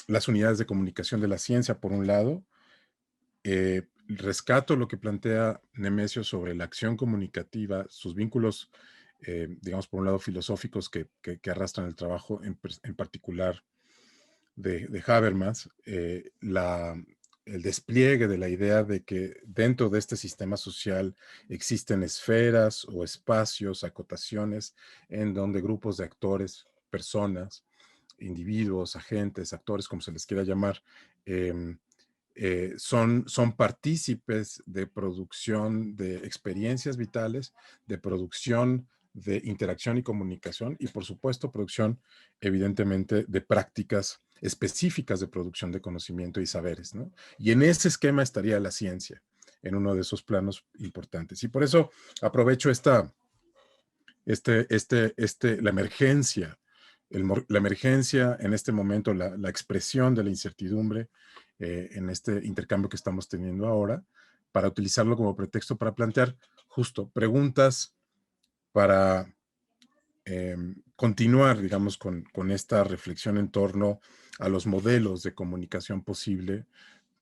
las unidades de comunicación de la ciencia, por un lado. Rescato lo que plantea Nemesio sobre la acción comunicativa, sus vínculos, digamos, por un lado, filosóficos que arrastran el trabajo, en particular de Habermas, el despliegue de la idea de que dentro de este sistema social existen esferas o espacios, acotaciones, en donde grupos de actores, personas, individuos, agentes, actores, como se les quiera llamar, son partícipes de producción de experiencias vitales, de producción de interacción y comunicación, y por supuesto producción, evidentemente, de prácticas específicas de producción de conocimiento y saberes, ¿no? Y en ese esquema estaría la ciencia, en uno de esos planos importantes. Y por eso aprovecho la emergencia, la emergencia en este momento, la expresión de la incertidumbre, en este intercambio que estamos teniendo ahora, para utilizarlo como pretexto para plantear justo preguntas para continuar, digamos, con esta reflexión en torno a los modelos de comunicación posible,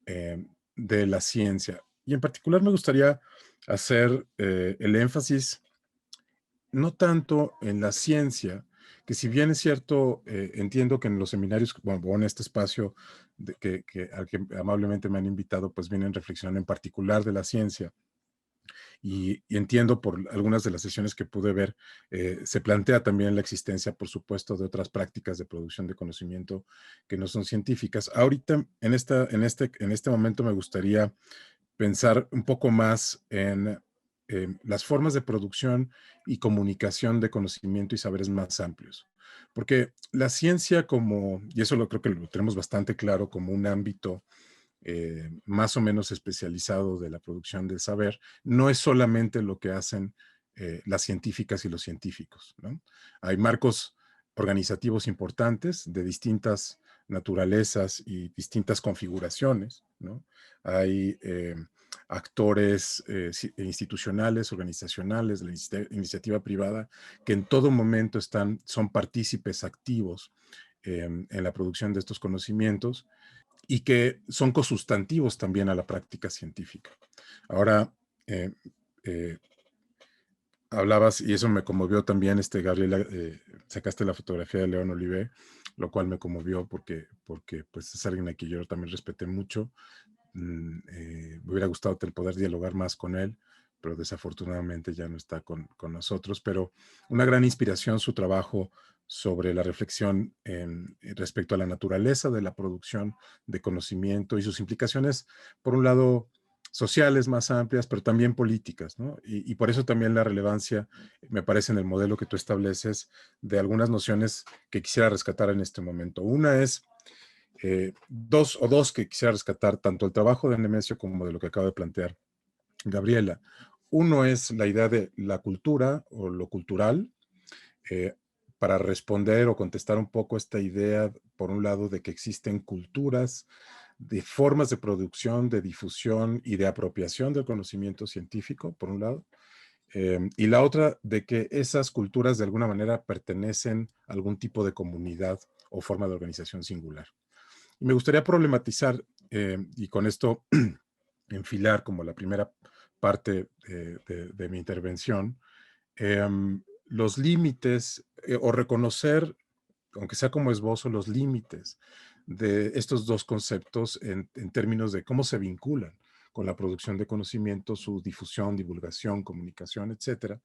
de la ciencia. Y en particular me gustaría hacer el énfasis no tanto en la ciencia, que si bien es cierto, entiendo que en los seminarios, bueno, o en este espacio al que amablemente me han invitado, pues vienen reflexionando en particular de la ciencia, y entiendo por algunas de las sesiones que pude ver, se plantea también la existencia, por supuesto, de otras prácticas de producción de conocimiento que no son científicas. Ahorita, en este momento, me gustaría pensar un poco más en las formas de producción y comunicación de conocimiento y saberes más amplios. Porque la ciencia y eso creo que lo tenemos bastante claro, como un ámbito más o menos especializado de la producción del saber, no es solamente lo que hacen las científicas y los científicos, ¿no? Hay marcos organizativos importantes de distintas naturalezas y distintas configuraciones, ¿no? Hay actores institucionales, organizacionales, de la iniciativa privada, que en todo momento son partícipes activos en la producción de estos conocimientos, y que son cosustantivos también a la práctica científica. Ahora, eh, eh, hablabas, y eso me conmovió también, Gabriela, sacaste la fotografía de León Olivé, lo cual me conmovió porque pues, es alguien a quien yo también respeté mucho. Me hubiera gustado poder dialogar más con él, pero desafortunadamente ya no está con nosotros. Pero una gran inspiración su trabajo sobre la reflexión respecto a la naturaleza de la producción de conocimiento y sus implicaciones, por un lado, sociales más amplias, pero también políticas, ¿no? Y por eso también la relevancia, me parece, en el modelo que tú estableces, de algunas nociones que quisiera rescatar en este momento. Una es dos que quisiera rescatar, tanto el trabajo de Nemesio como de lo que acaba de plantear Gabriela. Uno es la idea de la cultura o lo cultural, eh, para responder o contestar un poco esta idea, por un lado, de que existen culturas, de formas de producción, de difusión y de apropiación del conocimiento científico, por un lado, y la otra, de que esas culturas de alguna manera pertenecen a algún tipo de comunidad o forma de organización singular. Me gustaría problematizar, y con esto enfilar como la primera parte de mi intervención, los límites, o reconocer, aunque sea como esbozo, los límites de estos dos conceptos en términos de cómo se vinculan con la producción de conocimiento, su difusión, divulgación, comunicación, etcétera,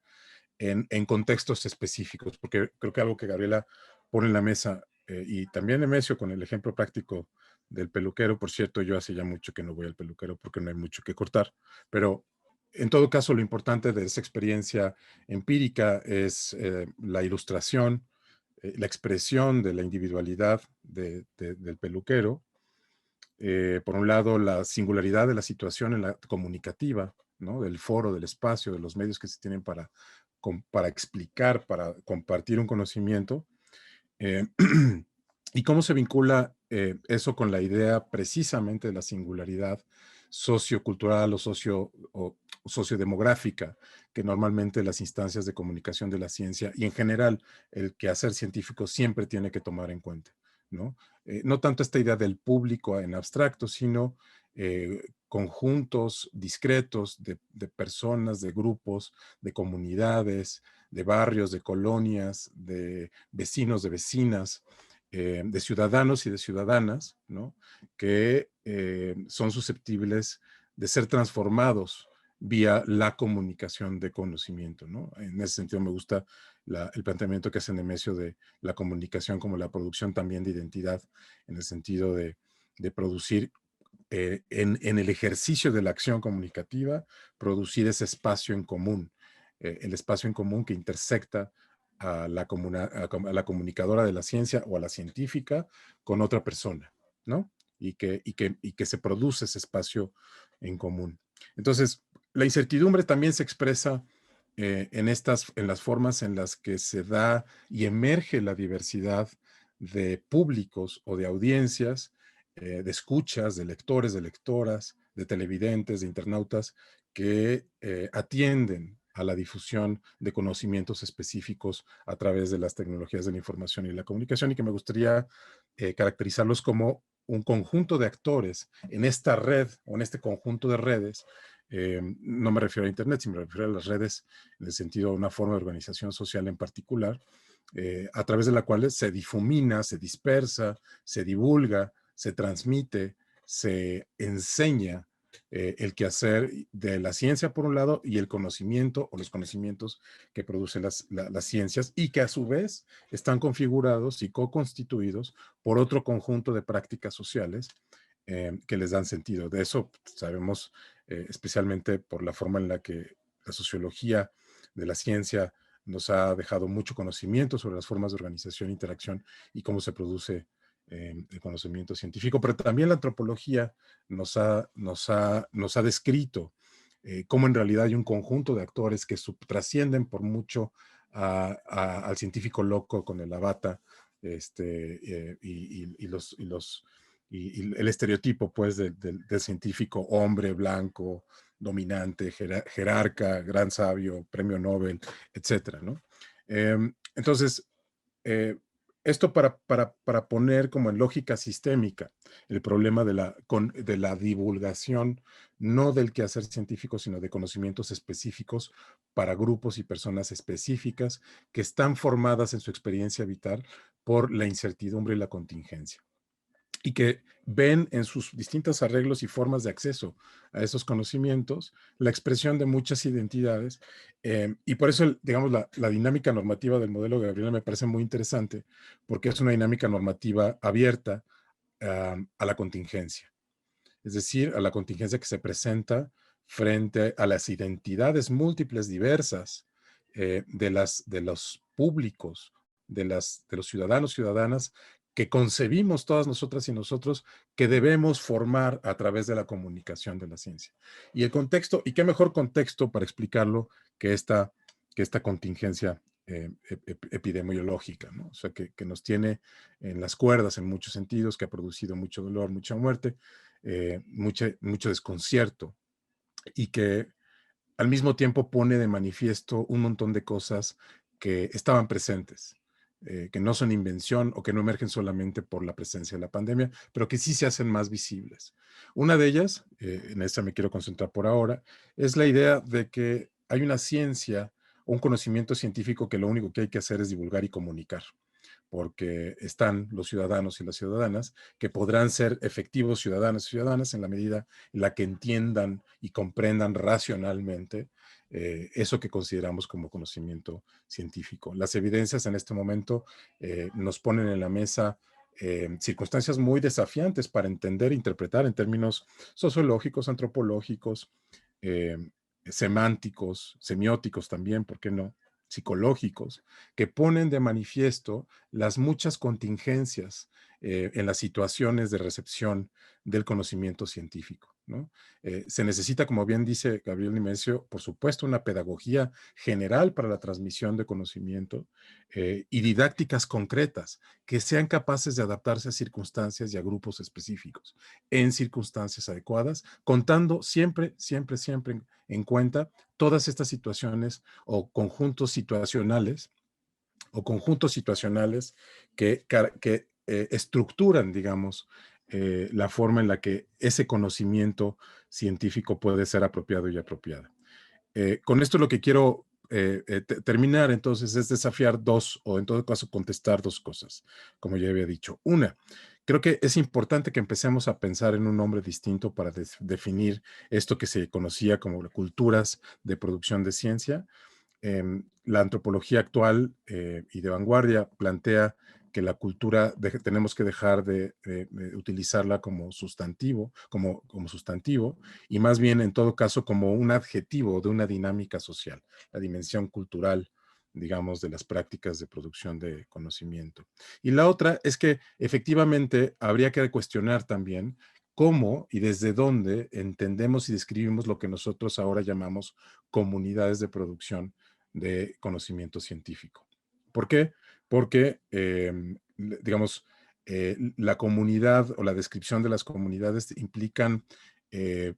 en contextos específicos, porque creo que algo que Gabriela pone en la mesa, y también Nemesio con el ejemplo práctico del peluquero. Por cierto, yo hace ya mucho que no voy al peluquero porque no hay mucho que cortar, pero En todo caso, lo importante de esa experiencia empírica es la ilustración, la expresión de la individualidad del peluquero. Por un lado, la singularidad de la situación en la comunicativa, ¿no? Del foro, del espacio, de los medios que se tienen para explicar, para compartir un conocimiento. ¿Y cómo se vincula eso con la idea precisamente de la singularidad sociocultural o sociodemográfica que normalmente las instancias de comunicación de la ciencia y en general el quehacer científico siempre tiene que tomar en cuenta, ¿no? No tanto esta idea del público en abstracto, sino conjuntos discretos de personas, de grupos, de comunidades, de barrios, de colonias, de vecinos, de vecinas, de ciudadanos y de ciudadanas, ¿no? Que son susceptibles de ser transformados vía la comunicación de conocimiento, ¿no? En ese sentido me gusta el planteamiento que hace Nemesio de la comunicación como la producción también de identidad, en el sentido de producir en el ejercicio de la acción comunicativa, producir ese espacio en común, el espacio en común que intersecta a la comunicadora de la ciencia o a la científica con otra persona, ¿no? Y que se produce ese espacio en común. Entonces, la incertidumbre también se expresa en las formas en las que se da y emerge la diversidad de públicos o de audiencias, de escuchas, de lectores, de lectoras, de televidentes, de internautas que atienden a la difusión de conocimientos específicos a través de las tecnologías de la información y la comunicación, y que me gustaría caracterizarlos como un conjunto de actores en esta red o en este conjunto de redes. No me refiero a Internet, sino me refiero a las redes en el sentido de una forma de organización social en particular, a través de la cual se difumina, se dispersa, se divulga, se transmite, se enseña el quehacer de la ciencia por un lado y el conocimiento o los conocimientos que producen las ciencias y que a su vez están configurados y co-constituidos por otro conjunto de prácticas sociales que les dan sentido. De eso sabemos especialmente por la forma en la que la sociología de la ciencia nos ha dejado mucho conocimiento sobre las formas de organización, interacción y cómo se produce el conocimiento científico, pero también la antropología nos ha descrito cómo en realidad hay un conjunto de actores que trascienden por mucho al científico loco con el la bata y el estereotipo pues del científico hombre blanco, dominante, jerarca, gran sabio, premio Nobel, etcétera, ¿no? Entonces, esto para poner como en lógica sistémica el problema de la divulgación, no del quehacer científico, sino de conocimientos específicos para grupos y personas específicas que están formadas en su experiencia vital por la incertidumbre y la contingencia, y que ven en sus distintos arreglos y formas de acceso a esos conocimientos la expresión de muchas identidades. Y por eso, digamos, la dinámica normativa del modelo de Gabriela me parece muy interesante, porque es una dinámica normativa abierta a la contingencia. Es decir, a la contingencia que se presenta frente a las identidades múltiples, diversas, de los públicos, de los ciudadanos, ciudadanas, que concebimos todas nosotras y nosotros que debemos formar a través de la comunicación de la ciencia. Y el contexto, y qué mejor contexto para explicarlo que esta contingencia epidemiológica, ¿no? O sea, que nos tiene en las cuerdas en muchos sentidos, que ha producido mucho dolor, mucha muerte, mucho desconcierto, y que al mismo tiempo pone de manifiesto un montón de cosas que estaban presentes, que no son invención o que no emergen solamente por la presencia de la pandemia, pero que sí se hacen más visibles. Una de ellas, en esta me quiero concentrar por ahora, es la idea de que hay una ciencia o un conocimiento científico que lo único que hay que hacer es divulgar y comunicar, porque están los ciudadanos y las ciudadanas que podrán ser efectivos ciudadanos y ciudadanas en la medida en la que entiendan y comprendan racionalmente eso que consideramos como conocimiento científico. Las evidencias en este momento nos ponen en la mesa circunstancias muy desafiantes para entender e interpretar en términos sociológicos, antropológicos, semánticos, semióticos también, ¿por qué no? Psicológicos, que ponen de manifiesto las muchas contingencias en las situaciones de recepción del conocimiento científico, ¿no? Se necesita, como bien dice Gabriel Nimesio, por supuesto, una pedagogía general para la transmisión de conocimiento y didácticas concretas que sean capaces de adaptarse a circunstancias y a grupos específicos en circunstancias adecuadas, contando siempre, siempre, siempre en cuenta todas estas situaciones o conjuntos situacionales que estructuran, digamos, la forma en la que ese conocimiento científico puede ser apropiado y apropiado. Con esto lo que quiero terminar entonces es desafiar dos, o en todo caso contestar dos cosas, como ya había dicho. Una, creo que es importante que empecemos a pensar en un nombre distinto para definir esto que se conocía como culturas de producción de ciencia. La antropología actual y de vanguardia plantea que la cultura tenemos que dejar de utilizarla como sustantivo, como sustantivo, y más bien en todo caso como un adjetivo de una dinámica social, la dimensión cultural, digamos, de las prácticas de producción de conocimiento. Y la otra es que efectivamente habría que cuestionar también cómo y desde dónde entendemos y describimos lo que nosotros ahora llamamos comunidades de producción de conocimiento científico. ¿Por qué? Porque, digamos, la comunidad o la descripción de las comunidades implican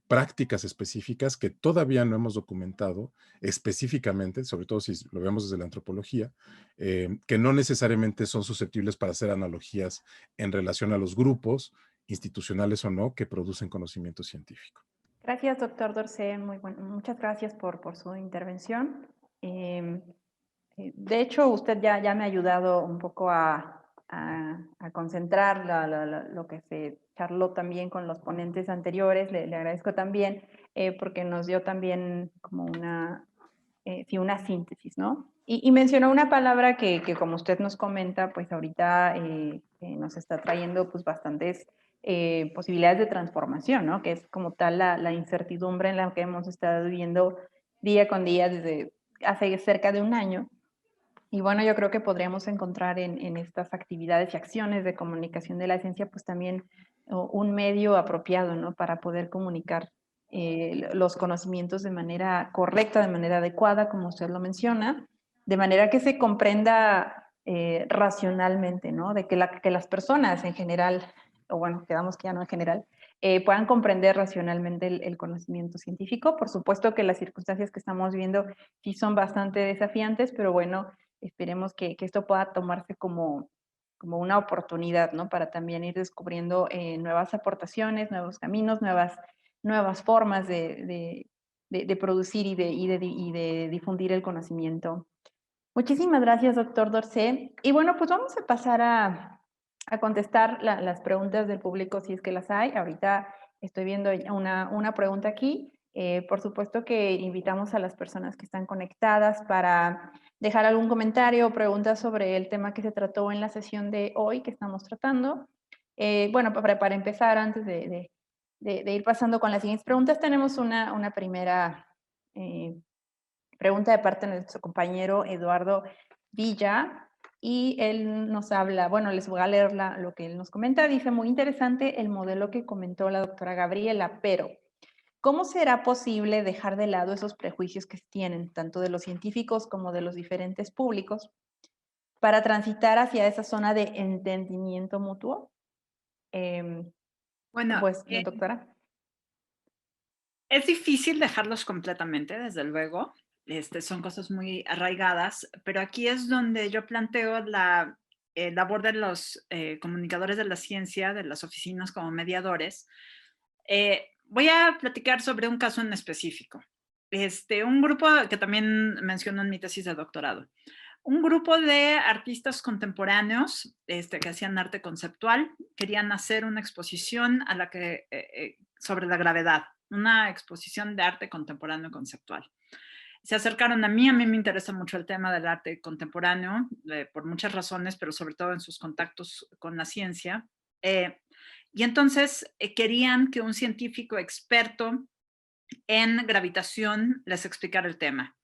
prácticas específicas que todavía no hemos documentado específicamente, sobre todo si lo vemos desde la antropología, que no necesariamente son susceptibles para hacer analogías en relación a los grupos, institucionales o no, que producen conocimiento científico. Gracias, doctor Dorsey. Muchas gracias por su intervención. De hecho, usted ya me ha ayudado un poco a concentrar lo que se charló también con los ponentes anteriores. Le agradezco también porque nos dio también como una síntesis, ¿no? Y mencionó una palabra que como usted nos comenta, pues ahorita nos está trayendo pues bastantes posibilidades de transformación, ¿no? Que es como tal la incertidumbre en la que hemos estado viviendo día con día desde hace cerca de un año. Y bueno, yo creo que podríamos encontrar en estas actividades y acciones de comunicación de la ciencia, pues también un medio apropiado, ¿no? Para poder comunicar los conocimientos de manera correcta, de manera adecuada, como usted lo menciona, de manera que se comprenda racionalmente, ¿no? De que las personas en general, o bueno, quedamos que ya no en general, puedan comprender racionalmente el conocimiento científico. Por supuesto que las circunstancias que estamos viendo sí son bastante desafiantes, pero bueno, esperemos que esto pueda tomarse como una oportunidad, ¿no? Para también ir descubriendo nuevas aportaciones, nuevos caminos, nuevas formas de producir y de difundir el conocimiento. Muchísimas gracias, doctor Dorsey. Y bueno, pues vamos a pasar a contestar las preguntas del público si es que las hay. Ahorita estoy viendo una pregunta aquí. Por supuesto que invitamos a las personas que están conectadas para dejar algún comentario o pregunta sobre el tema que se trató en la sesión de hoy que estamos tratando. Bueno, para empezar, antes de ir pasando con las siguientes preguntas, tenemos una primera pregunta de parte de nuestro compañero Eduardo Villa, y él nos habla, bueno, les voy a leer lo que él nos comenta. Dice, muy interesante el modelo que comentó la doctora Gabriela, pero ¿cómo será posible dejar de lado esos prejuicios que tienen, tanto de los científicos como de los diferentes públicos, para transitar hacia esa zona de entendimiento mutuo? Bueno, Pues, doctora. es difícil dejarlos completamente, desde luego. Son cosas muy arraigadas, pero aquí es donde yo planteo la labor de los comunicadores de la ciencia, de las oficinas como mediadores. Voy a platicar sobre un caso en específico. Un grupo que también menciono en mi tesis de doctorado. Un grupo de artistas contemporáneos que hacían arte conceptual querían hacer una exposición sobre la gravedad, una exposición de arte contemporáneo conceptual. Se acercaron a mí me interesa mucho el tema del arte contemporáneo, por muchas razones, pero sobre todo en sus contactos con la ciencia. Y entonces querían que un científico experto en gravitación les explicara el tema.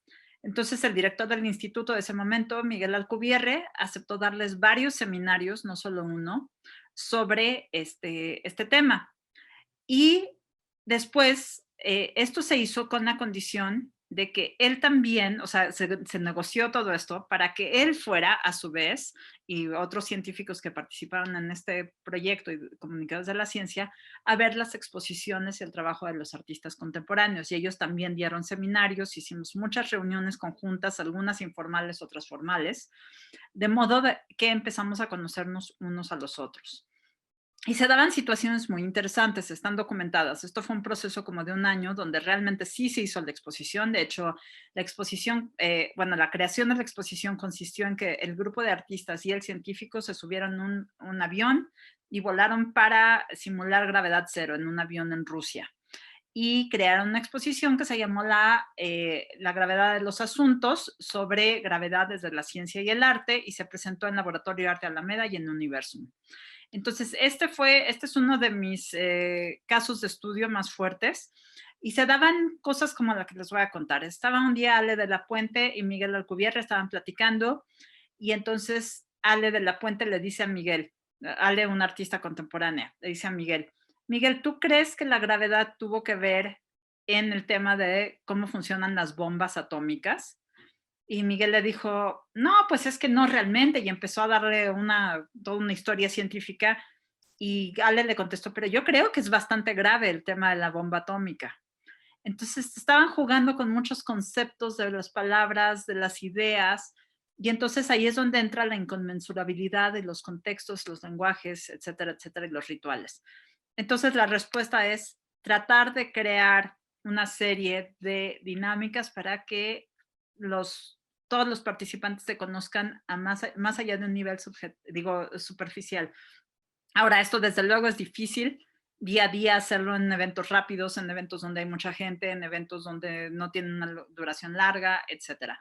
Entonces el director del instituto de ese momento, Miguel Alcubierre, aceptó darles varios seminarios, no solo uno, sobre este tema. Y después esto se hizo con la condición de que él también, o sea, se negoció todo esto para que él fuera a su vez, y otros científicos que participaron en este proyecto y comunicadores de la ciencia, a ver las exposiciones y el trabajo de los artistas contemporáneos. Y ellos también dieron seminarios, hicimos muchas reuniones conjuntas, algunas informales, otras formales, de modo que empezamos a conocernos unos a los otros. Y se daban situaciones muy interesantes, están documentadas. Esto fue un proceso como de un año donde realmente sí se hizo la exposición. De hecho, la exposición, la creación de la exposición consistió en que el grupo de artistas y el científico se subieron un avión y volaron para simular gravedad cero en un avión en Rusia. Y crearon una exposición que se llamó la gravedad de los asuntos, sobre gravedad desde la ciencia y el arte, y se presentó en Laboratorio de Arte Alameda y en Universum. Entonces, este es uno de mis casos de estudio más fuertes, y se daban cosas como la que les voy a contar. Estaba un día Ale de la Puente y Miguel Alcubierre, estaban platicando, y entonces Ale de la Puente le dice a Miguel, Ale, una artista contemporánea, le dice a Miguel, Miguel, ¿tú crees que la gravedad tuvo que ver en el tema de cómo funcionan las bombas atómicas? Y Miguel le dijo, no, pues es que no realmente, y empezó a darle toda una historia científica, y Ale le contestó, pero yo creo que es bastante grave el tema de la bomba atómica. Entonces estaban jugando con muchos conceptos de las palabras, de las ideas, y entonces ahí es donde entra la inconmensurabilidad de los contextos, los lenguajes, etcétera, etcétera, y los rituales. Entonces la respuesta es tratar de crear una serie de dinámicas para que todos los participantes se conozcan más allá de un nivel superficial. Ahora, esto desde luego es difícil día a día hacerlo en eventos rápidos, en eventos donde hay mucha gente, en eventos donde no tienen una duración larga, etcétera.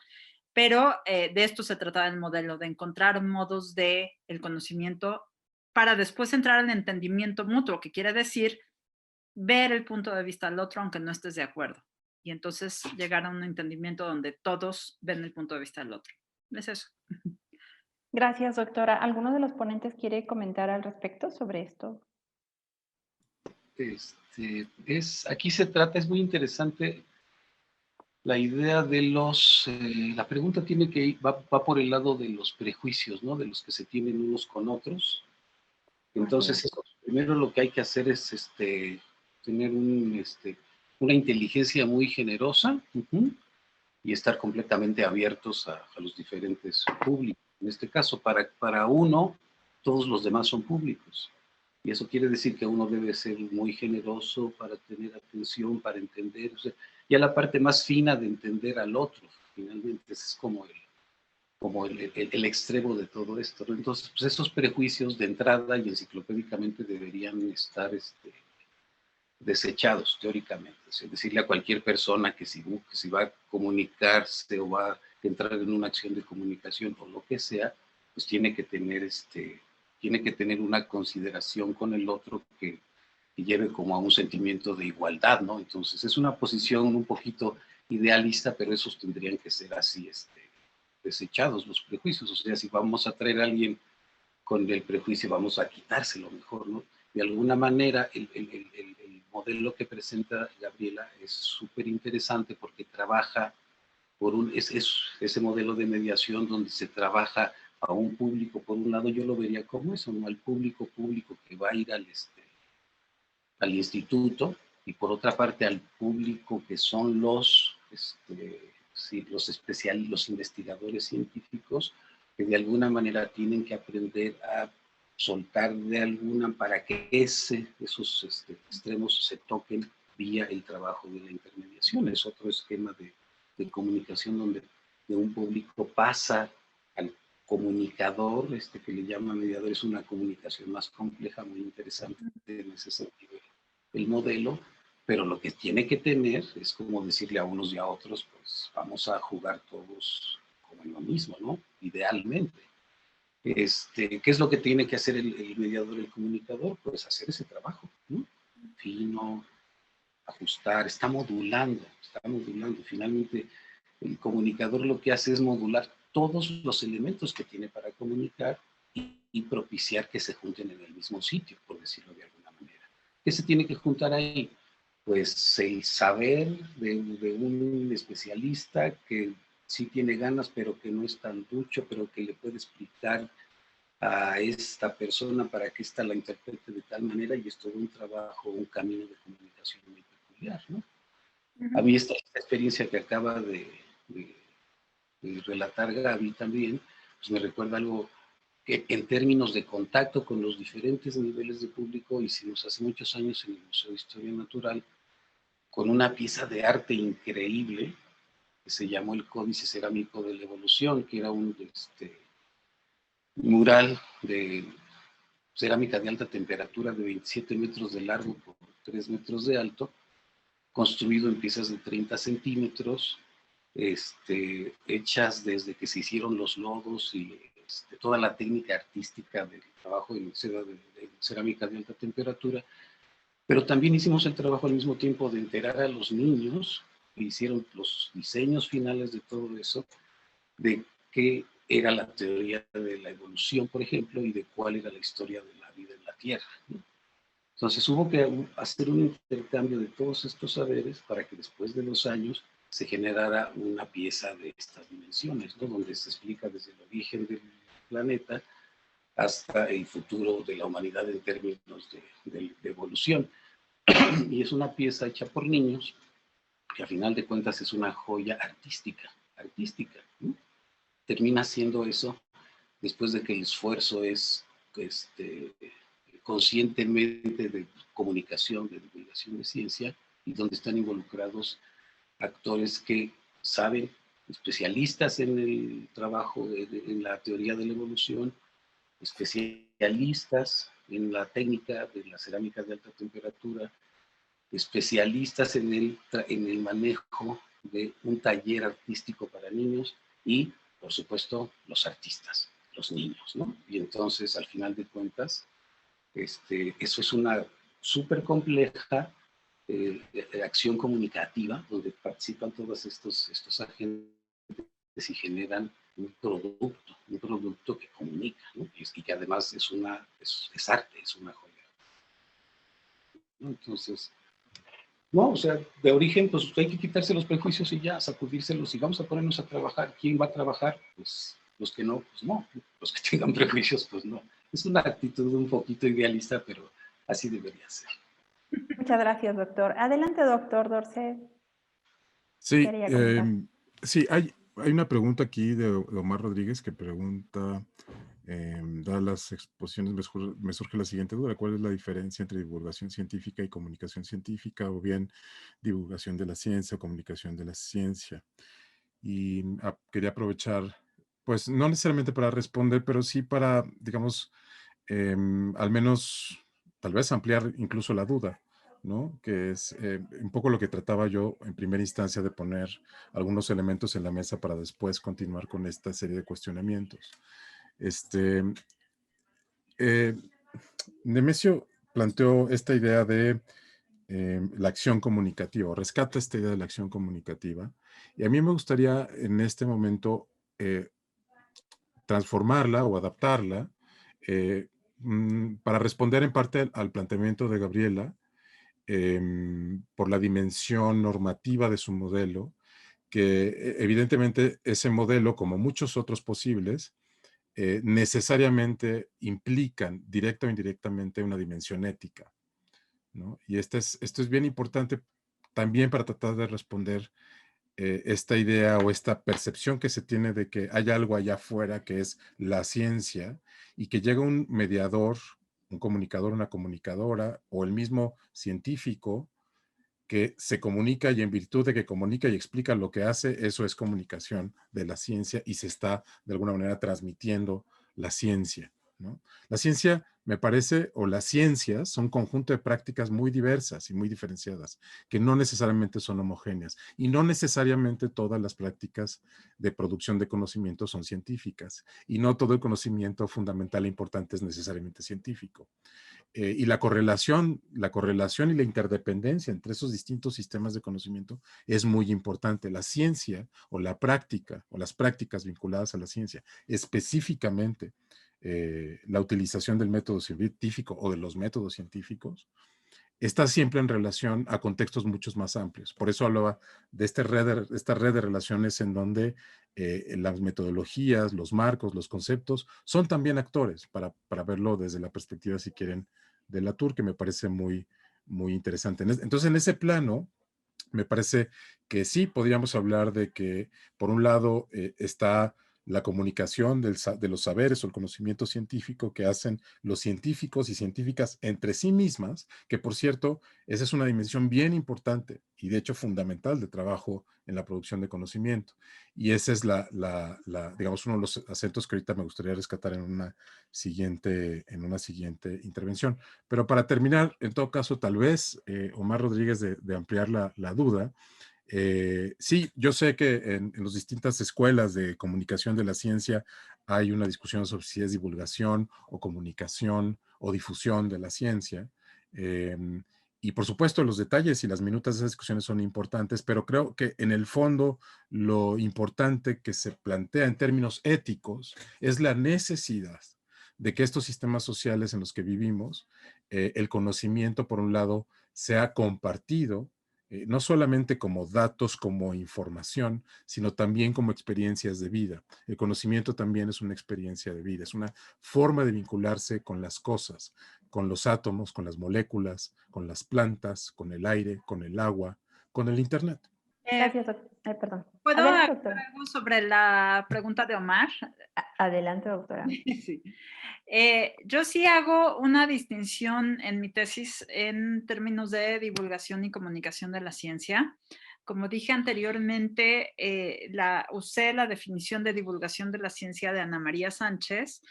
Pero de esto se trata el modelo, de encontrar modos de el conocimiento para después entrar al entendimiento mutuo, que quiere decir ver el punto de vista del otro aunque no estés de acuerdo. Y entonces llegar a un entendimiento donde todos ven el punto de vista del otro. Es eso. Gracias, doctora. ¿Alguno de los ponentes quiere comentar al respecto sobre esto? Aquí se trata, es muy interesante la idea de la pregunta tiene que ir, va por el lado de los prejuicios, ¿no? De los que se tienen unos con otros. Entonces, primero lo que hay que hacer es tener una inteligencia muy generosa y estar completamente abiertos a los diferentes públicos. En este caso, para uno, todos los demás son públicos. Y eso quiere decir que uno debe ser muy generoso para tener atención, para entender, o sea, y a la parte más fina de entender al otro. Finalmente, ese es como el extremo de todo esto, ¿no? Entonces, pues esos prejuicios de entrada y enciclopédicamente deberían estar desechados teóricamente. O sea, decirle a cualquier persona que si va a comunicarse o va a entrar en una acción de comunicación o lo que sea, pues tiene que tener una consideración con el otro que lleve como a un sentimiento de igualdad, ¿no? Entonces es una posición un poquito idealista, pero esos tendrían que ser así, desechados los prejuicios. O sea, si vamos a traer a alguien con el prejuicio, vamos a quitárselo mejor, ¿no? De alguna manera, el modelo que presenta Gabriela es súper interesante porque trabaja es ese modelo de mediación donde se trabaja a un público. Por un lado, yo lo vería como eso, ¿no? Al público que va a ir al instituto, y por otra parte al público que son los investigadores científicos, que de alguna manera tienen que aprender a soltar para que esos extremos se toquen vía el trabajo de la intermediación. Es otro esquema de comunicación donde de un público pasa al comunicador, que le llama mediador. Es una comunicación más compleja, muy interesante en ese sentido el modelo, pero lo que tiene que tener es como decirle a unos y a otros, pues vamos a jugar todos como en lo mismo, ¿no? Idealmente. ¿Qué es lo que tiene que hacer el mediador, el comunicador? Pues hacer ese trabajo, ¿no? Fino, ajustar, está modulando, está modulando. Finalmente, el comunicador lo que hace es modular todos los elementos que tiene para comunicar y propiciar que se junten en el mismo sitio, por decirlo de alguna manera. ¿Qué se tiene que juntar ahí? Pues el saber de un especialista que sí tiene ganas, pero que no es tan ducho, pero que le puede explicar a esta persona para que ésta la interprete de tal manera, y es todo un trabajo, un camino de comunicación muy peculiar, ¿no? A mí esta experiencia que acaba de relatar Gaby también, pues me recuerda algo que en términos de contacto con los diferentes niveles de público hicimos hace muchos años en el Museo de Historia Natural, con una pieza de arte increíble que se llamó el Códice Cerámico de la Evolución, que era un mural de cerámica de alta temperatura de 27 metros de largo por 3 metros de alto, construido en piezas de 30 centímetros, hechas desde que se hicieron los lodos y toda la técnica artística del trabajo de cerámica de alta temperatura. Pero también hicimos el trabajo al mismo tiempo de enterar a los niños, que hicieron los diseños finales de todo eso, de qué era la teoría de la evolución, por ejemplo, y de cuál era la historia de la vida en la Tierra, ¿no? Entonces hubo que hacer un intercambio de todos estos saberes para que después de los años se generara una pieza de estas dimensiones, ¿no? Donde se explica desde el origen del planeta hasta el futuro de la humanidad en términos de evolución. Y es una pieza hecha por niños que a final de cuentas es una joya artística, ¿no? Termina siendo eso después de que el esfuerzo es conscientemente de comunicación, de divulgación de ciencia, y donde están involucrados actores que saben, especialistas en el trabajo, en la teoría de la evolución, especialistas en la técnica de la cerámica de alta temperatura, especialistas en el manejo de un taller artístico para niños y, por supuesto, los artistas, los niños, ¿no? Y entonces, al final de cuentas, eso es una súper compleja acción comunicativa donde participan todos estos agentes y generan un producto que comunica, ¿no? Y que además es arte, es una joya, ¿no? Entonces, no, o sea, de origen, pues hay que quitarse los prejuicios y ya, sacudírselos y vamos a ponernos a trabajar. ¿Quién va a trabajar? Pues los que no, pues no. Los que tengan prejuicios, pues no. Es una actitud un poquito idealista, pero así debería ser. Muchas gracias, doctor. Adelante, doctor Dorcé. Sí, Quería comentar. sí, hay una pregunta aquí de Omar Rodríguez que pregunta, dadas las exposiciones, me surge la siguiente duda: ¿cuál es la diferencia entre divulgación científica y comunicación científica, o bien divulgación de la ciencia o comunicación de la ciencia? Y quería aprovechar, pues no necesariamente para responder, pero sí para, digamos, al menos tal vez ampliar incluso la duda, ¿no? Que es un poco lo que trataba yo en primera instancia, de poner algunos elementos en la mesa para después continuar con esta serie de cuestionamientos. Nemesio planteó esta idea de la acción comunicativa, o rescata esta idea de la acción comunicativa, y a mí me gustaría en este momento transformarla o adaptarla para responder en parte al planteamiento de Gabriela, por la dimensión normativa de su modelo, que evidentemente ese modelo, como muchos otros posibles, necesariamente implican directa o indirectamente una dimensión ética, ¿no? Y esto es bien importante también para tratar de responder esta idea o esta percepción que se tiene de que hay algo allá afuera que es la ciencia, y que llega un mediador, un comunicador, una comunicadora, o el mismo científico que se comunica, y en virtud de que comunica y explica lo que hace, eso es comunicación de la ciencia, y se está de alguna manera transmitiendo la ciencia, ¿no? La ciencia me parece, o las ciencias son un conjunto de prácticas muy diversas y muy diferenciadas, que no necesariamente son homogéneas. Y no necesariamente todas las prácticas de producción de conocimiento son científicas. Y no todo el conocimiento fundamental e importante es necesariamente científico. Y la correlación y la interdependencia entre esos distintos sistemas de conocimiento es muy importante. La ciencia o la práctica o las prácticas vinculadas a la ciencia, específicamente la utilización del método científico o de los métodos científicos, está siempre en relación a contextos muchos más amplios. Por eso hablaba de esta red de relaciones en donde las metodologías, los marcos, los conceptos son también actores para verlo desde la perspectiva, si quieren, de Latour, que me parece muy, muy interesante. Entonces, en ese plano, me parece que sí podríamos hablar de que, por un lado, está la comunicación de los saberes o el conocimiento científico que hacen los científicos y científicas entre sí mismas, que por cierto, esa es una dimensión bien importante y de hecho fundamental de trabajo en la producción de conocimiento. Y ese es digamos, uno de los acentos que ahorita me gustaría rescatar en una siguiente intervención. Pero para terminar, en todo caso, tal vez, Omar Rodríguez, de ampliar la duda, sí, yo sé que en las distintas escuelas de comunicación de la ciencia hay una discusión sobre si es divulgación o comunicación o difusión de la ciencia. Y por supuesto los detalles y las minutas de esas discusiones son importantes, pero creo que en el fondo lo importante que se plantea en términos éticos es la necesidad de que estos sistemas sociales en los que vivimos, el conocimiento, por un lado, sea compartido, no solamente como datos, como información, sino también como experiencias de vida. El conocimiento también es una experiencia de vida, es una forma de vincularse con las cosas, con los átomos, con las moléculas, con las plantas, con el aire, con el agua, con el Internet. Gracias, perdón. ¿Puedo Adelante, agregar doctora. algo sobre la pregunta de Omar? Adelante, doctora. Sí. Yo sí hago una distinción en mi tesis en términos de divulgación y comunicación de la ciencia. Como dije anteriormente, usé la definición de divulgación de la ciencia de Ana María Sánchez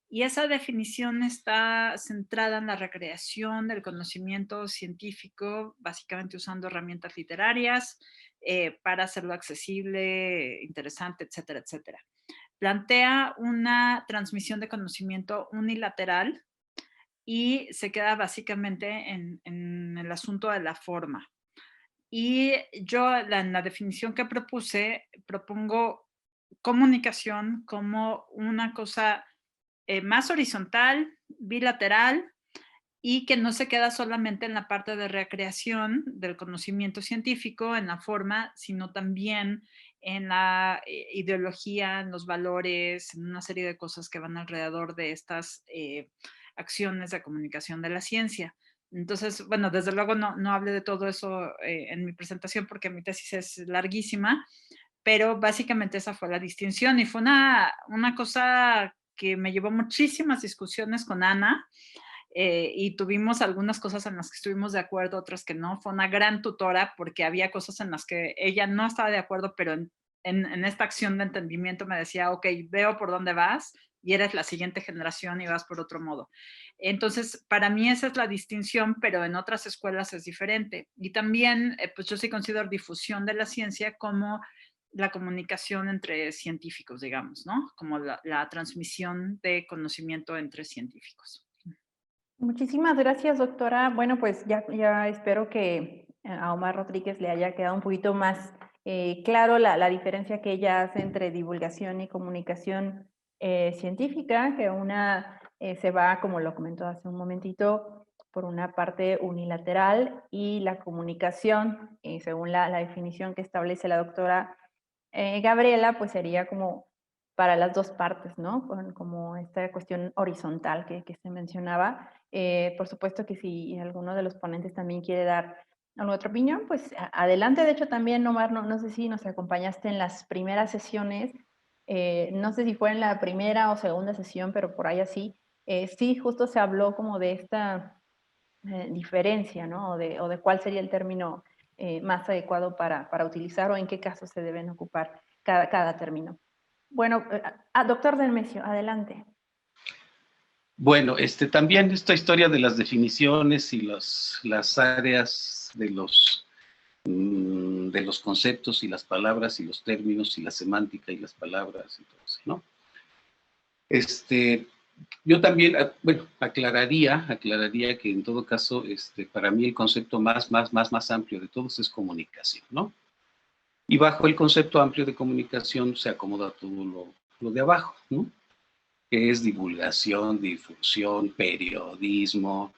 y esa definición está centrada en la recreación del conocimiento científico, básicamente usando herramientas literarias para hacerlo accesible, interesante, etcétera, etcétera. Plantea una transmisión de conocimiento unilateral y se queda básicamente en el asunto de la forma. Y yo en la definición que propuse, propongo comunicación como una cosa más horizontal, bilateral, y que no se queda solamente en la parte de recreación del conocimiento científico, en la forma, sino también en la ideología, en los valores, en una serie de cosas que van alrededor de estas acciones de comunicación de la ciencia. Entonces, bueno, desde luego no hablé de todo eso en mi presentación porque mi tesis es larguísima, pero básicamente esa fue la distinción y fue una cosa que me llevó muchísimas discusiones con Ana, y tuvimos algunas cosas en las que estuvimos de acuerdo, otras que no. Fue una gran tutora porque había cosas en las que ella no estaba de acuerdo, pero en esta acción de entendimiento me decía, ok, veo por dónde vas y eres la siguiente generación y vas por otro modo. Entonces, para mí esa es la distinción, pero en otras escuelas es diferente. Y también, pues yo sí considero difusión de la ciencia como la comunicación entre científicos, digamos, ¿no? Como la transmisión de conocimiento entre científicos. Muchísimas gracias, doctora. Bueno, pues ya espero que a Omar Rodríguez le haya quedado un poquito más claro la diferencia que ella hace entre divulgación y comunicación científica, que una se va, como lo comentó hace un momentito, por una parte unilateral y la comunicación, según la definición que establece la doctora Gabriela, pues sería como para las dos partes, ¿no? Como esta cuestión horizontal que se mencionaba. Por supuesto que si alguno de los ponentes también quiere dar alguna otra opinión, pues adelante. De hecho, también, Omar, no sé si nos acompañaste en las primeras sesiones, no sé si fue en la primera o segunda sesión, pero por ahí así, sí, justo se habló como de esta diferencia, ¿no? O de cuál sería el término más adecuado para utilizar o en qué casos se deben ocupar cada término. Bueno, doctor Delmesio, adelante. Bueno, también esta historia de las definiciones y las áreas de los conceptos y las palabras y los términos y la semántica y las palabras y todo eso, ¿no? Yo también, bueno, aclararía que en todo caso, para mí el concepto más amplio de todos es comunicación, ¿no? Y bajo el concepto amplio de comunicación se acomoda todo lo de abajo, ¿no? Que es divulgación, difusión, periodismo,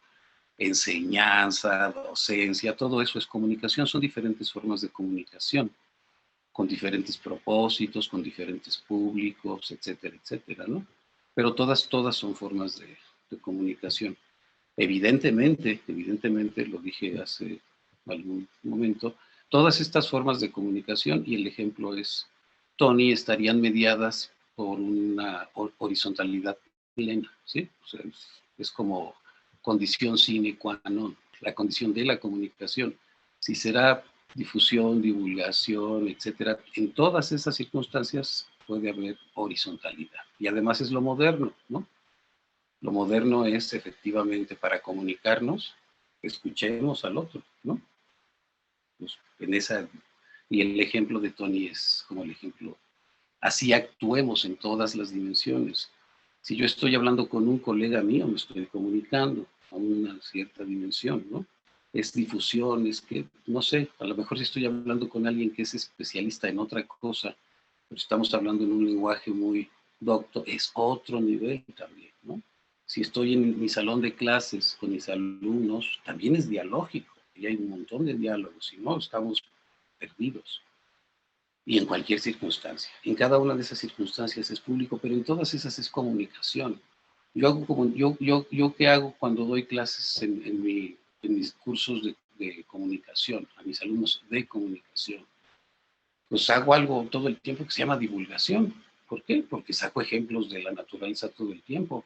enseñanza, docencia, todo eso es comunicación, son diferentes formas de comunicación, con diferentes propósitos, con diferentes públicos, etcétera, etcétera, ¿no? Pero todas son formas de comunicación. Evidentemente, lo dije hace algún momento, todas estas formas de comunicación, y el ejemplo es Tony, estarían mediadas por una horizontalidad plena, ¿sí? O sea, es como condición sine qua non, la condición de la comunicación. Si será difusión, divulgación, etcétera, en todas esas circunstancias puede haber horizontalidad. Y además es lo moderno, ¿no? Lo moderno es efectivamente para comunicarnos, escuchemos al otro, ¿no? Pues y el ejemplo de Tony es como el ejemplo. Así actuemos en todas las dimensiones. Si yo estoy hablando con un colega mío, me estoy comunicando a una cierta dimensión, ¿no? Es difusión, es que, no sé, a lo mejor si estoy hablando con alguien que es especialista en otra cosa, pero estamos hablando en un lenguaje muy docto, es otro nivel también, ¿no? Si estoy en mi salón de clases con mis alumnos, también es dialógico, y hay un montón de diálogos, si no, estamos perdidos. Y en cualquier circunstancia. En cada una de esas circunstancias es público, pero en todas esas es comunicación. Yo ¿qué hago cuando doy clases en mis cursos de comunicación, a mis alumnos de comunicación? Pues hago algo todo el tiempo que se llama divulgación. ¿Por qué? Porque saco ejemplos de la naturaleza todo el tiempo.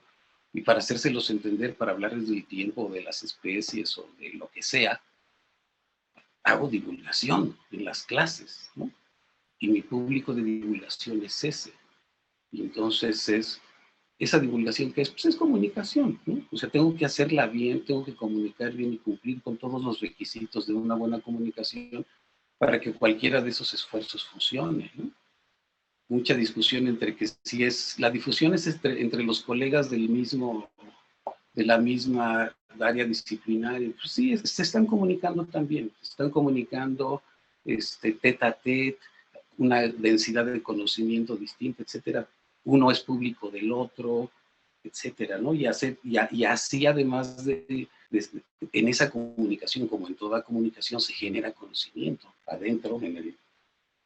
Y para hacérselos entender, para hablarles del tiempo, de las especies o de lo que sea, hago divulgación en las clases, ¿no? Y mi público de divulgación es ese. Y entonces esa divulgación que es, pues es comunicación, ¿no? O sea, tengo que hacerla bien, tengo que comunicar bien y cumplir con todos los requisitos de una buena comunicación para que cualquiera de esos esfuerzos funcione, ¿no? Mucha discusión entre que si es, la difusión es entre los colegas de la misma área disciplinaria, pues sí, se están comunicando también, se están comunicando tete a tete, una densidad de conocimiento distinta, etcétera. Uno es público del otro, etcétera, ¿no? Y así además en esa comunicación, como en toda comunicación, se genera conocimiento. Adentro, en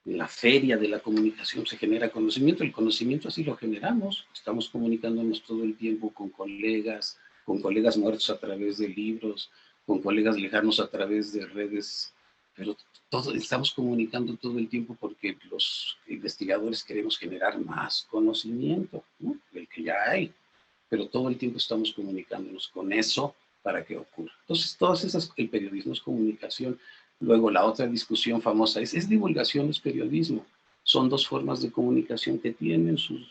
la feria de la comunicación se genera conocimiento. El conocimiento así lo generamos. Estamos comunicándonos todo el tiempo con colegas muertos a través de libros, con colegas lejanos a través de redes, pero estamos comunicando todo el tiempo porque los investigadores queremos generar más conocimiento, ¿no? Del que ya hay, pero todo el tiempo estamos comunicándonos con eso para que ocurra. Entonces, todas esas, el periodismo es comunicación. Luego, la otra discusión famosa es divulgación, es periodismo. Son dos formas de comunicación que tienen sus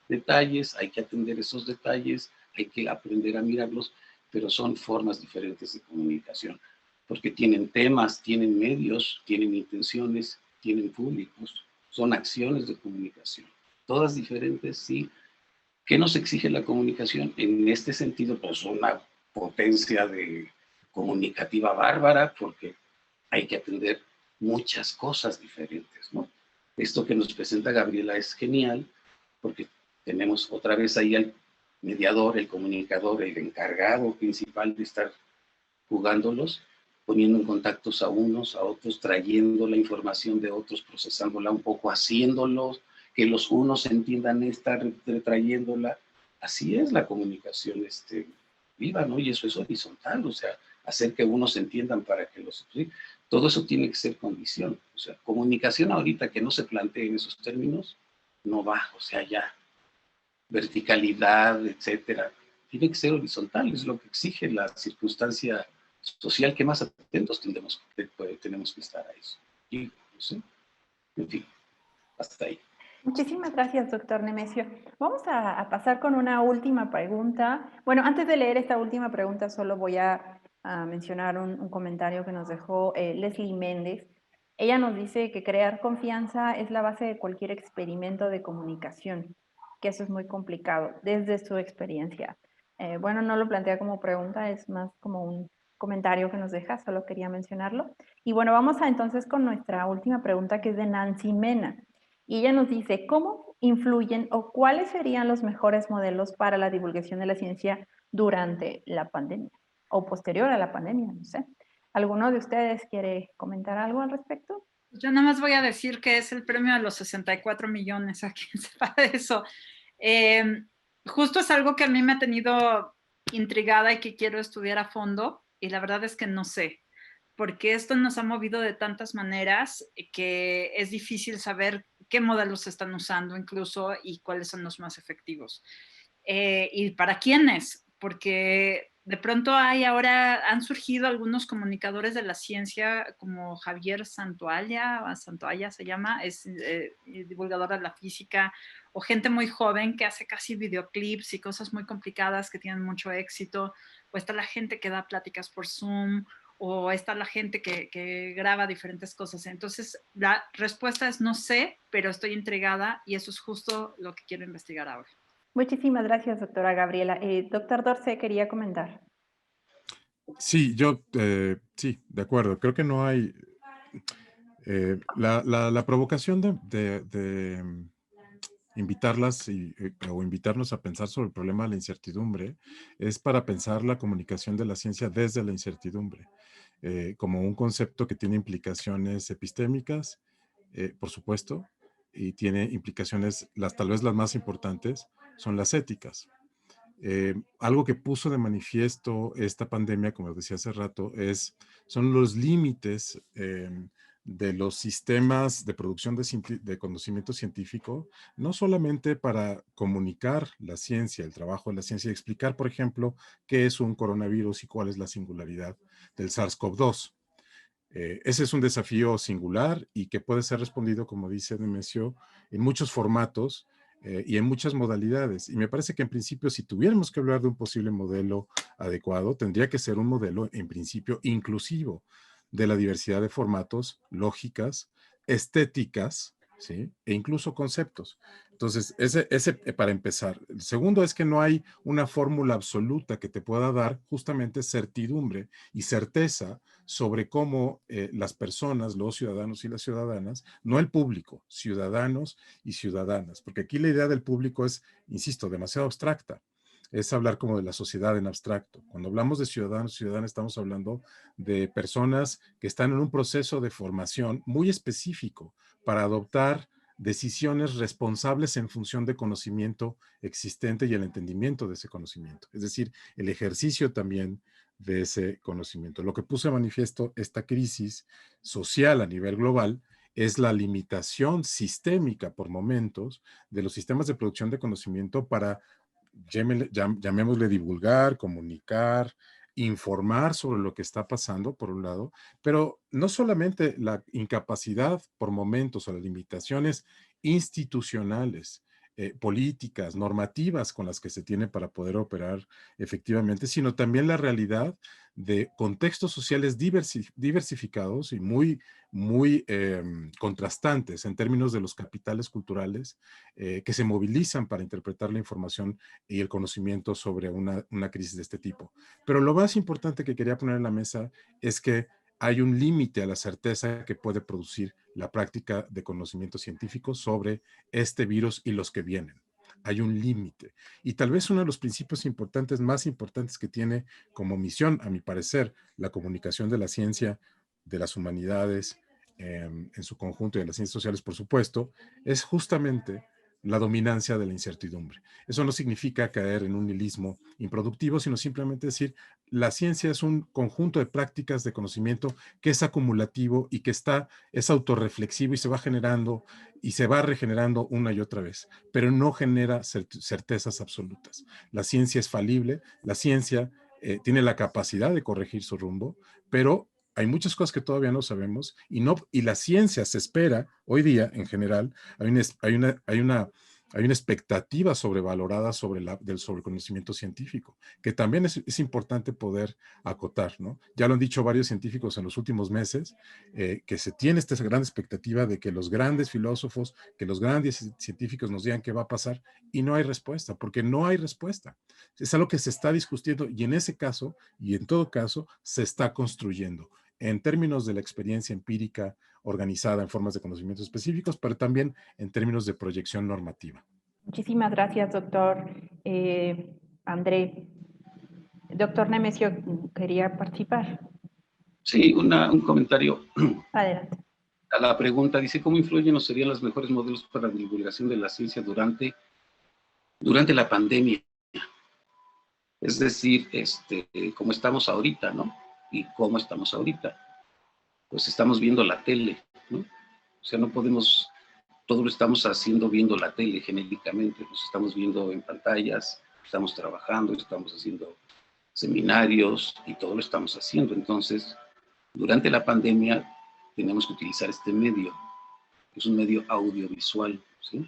detalles, hay que atender esos detalles, hay que aprender a mirarlos, pero son formas diferentes de comunicación, porque tienen temas, tienen medios, tienen intenciones, tienen públicos, son acciones de comunicación, todas diferentes, sí. ¿Qué nos exige la comunicación? En este sentido, pues una potencia comunicativa bárbara, porque hay que atender muchas cosas diferentes, ¿no? Esto que nos presenta Gabriela es genial, porque tenemos otra vez ahí al mediador, el comunicador, el encargado principal de estar jugándolos, poniendo en contactos a unos, a otros, trayendo la información de otros, procesándola un poco, haciéndolos, que los unos entiendan esta, retrayéndola. Así es la comunicación viva, ¿no? Y eso es horizontal, o sea, hacer que unos entiendan para que los... ¿sí? Todo eso tiene que ser condición. O sea, comunicación ahorita que no se plantee en esos términos, no va, o sea, ya verticalidad, etcétera. Tiene que ser horizontal, es lo que exige la circunstancia social, que más atentos tenemos que estar a eso. Y, no sé, en fin, hasta ahí. Muchísimas gracias, doctor Nemesio. Vamos a pasar con una última pregunta. Bueno, antes de leer esta última pregunta, solo voy a mencionar un comentario que nos dejó Leslie Méndez. Ella nos dice que crear confianza es la base de cualquier experimento de comunicación, que eso es muy complicado desde su experiencia. Bueno, no lo plantea como pregunta, es más como un comentario que nos deja, solo quería mencionarlo. Y bueno, vamos entonces con nuestra última pregunta, que es de Nancy Mena. Y ella nos dice, ¿cómo influyen o cuáles serían los mejores modelos para la divulgación de la ciencia durante la pandemia o posterior a la pandemia? No sé. ¿Alguno de ustedes quiere comentar algo al respecto? Yo nada más voy a decir que es el premio a los 64 millones, a quien sepa de eso. Justo es algo que a mí me ha tenido intrigada y que quiero estudiar a fondo, y la verdad es que no sé, porque esto nos ha movido de tantas maneras que es difícil saber qué modelos se están usando incluso y cuáles son los más efectivos. Y para quiénes, porque de pronto han surgido algunos comunicadores de la ciencia como Javier Santoalla se llama, es divulgador de la física, o gente muy joven que hace casi videoclips y cosas muy complicadas que tienen mucho éxito, o está la gente que da pláticas por Zoom, o está la gente que graba diferentes cosas. Entonces, la respuesta es no sé, pero estoy intrigada y eso es justo lo que quiero investigar ahora. Muchísimas gracias, doctora Gabriela. Doctor Dorce quería comentar. Sí, sí, de acuerdo. Creo que no hay... la provocación de invitarlas o invitarnos a pensar sobre el problema de la incertidumbre es para pensar la comunicación de la ciencia desde la incertidumbre, como un concepto que tiene implicaciones epistémicas, por supuesto, y tiene implicaciones, tal vez las más importantes, son las éticas. Algo que puso de manifiesto esta pandemia, como decía hace rato, son los límites de los sistemas de producción de conocimiento científico, no solamente para comunicar la ciencia, el trabajo de la ciencia, y explicar, por ejemplo, qué es un coronavirus y cuál es la singularidad del SARS-CoV-2. Ese es un desafío singular y que puede ser respondido, como dice Nemesio, en muchos formatos y en muchas modalidades. Y me parece que en principio, si tuviéramos que hablar de un posible modelo adecuado, tendría que ser un modelo en principio inclusivo de la diversidad de formatos, lógicas, estéticas, ¿sí? E incluso conceptos. Entonces, ese para empezar. El segundo es que no hay una fórmula absoluta que te pueda dar justamente certidumbre y certeza sobre cómo las personas, los ciudadanos y las ciudadanas, no el público, ciudadanos y ciudadanas, porque aquí la idea del público es, insisto, demasiado abstracta. Es hablar como de la sociedad en abstracto. Cuando hablamos de ciudadanos y ciudadanas, estamos hablando de personas que están en un proceso de formación muy específico para adoptar decisiones responsables en función de conocimiento existente y el entendimiento de ese conocimiento. Es decir, el ejercicio también de ese conocimiento. Lo que puso de manifiesto esta crisis social a nivel global es la limitación sistémica por momentos de los sistemas de producción de conocimiento para, llamémosle, divulgar, comunicar, informar sobre lo que está pasando, por un lado, pero no solamente la incapacidad por momentos o las limitaciones institucionales, políticas, normativas con las que se tiene para poder operar efectivamente, sino también la realidad de contextos sociales diversificados y muy contrastantes en términos de los capitales culturales que se movilizan para interpretar la información y el conocimiento sobre una crisis de este tipo. Pero lo más importante que quería poner en la mesa es que hay un límite a la certeza que puede producir la práctica de conocimiento científico sobre este virus y los que vienen. Hay un límite. Y tal vez uno de los principios importantes, más importantes que tiene como misión, a mi parecer, la comunicación de la ciencia, de las humanidades, en su conjunto y de las ciencias sociales, por supuesto, es justamente la dominancia de la incertidumbre. Eso no significa caer en un nihilismo improductivo, sino simplemente decir, la ciencia es un conjunto de prácticas de conocimiento que es acumulativo y que es autorreflexivo y se va generando y se va regenerando una y otra vez, pero no genera certezas absolutas. La ciencia es falible, la ciencia tiene la capacidad de corregir su rumbo, pero hay muchas cosas que todavía no sabemos y la ciencia se espera, hoy día en general, hay una expectativa sobrevalorada sobre el conocimiento científico, que también es importante poder acotar, ¿no? Ya lo han dicho varios científicos en los últimos meses, que se tiene esta gran expectativa de que los grandes filósofos, que los grandes científicos nos digan qué va a pasar, y no hay respuesta, porque no hay respuesta. Es algo que se está discutiendo y en ese caso, y en todo caso, se está construyendo en términos de la experiencia empírica organizada en formas de conocimientos específicos, pero también en términos de proyección normativa. Muchísimas gracias, doctor André. Doctor Nemesio, quería participar. Sí, un comentario Adelante. a la pregunta. Dice, ¿cómo influyen o serían los mejores modelos para la divulgación de la ciencia durante la pandemia? Es decir, cómo estamos ahorita, ¿no? ¿Y cómo estamos ahorita? Pues estamos viendo la tele, ¿no? O sea, no podemos, todo lo estamos haciendo viendo la tele genéricamente, nos estamos viendo en pantallas, estamos trabajando, estamos haciendo seminarios y todo lo estamos haciendo. Entonces, durante la pandemia tenemos que utilizar este medio. Es un medio audiovisual, ¿sí?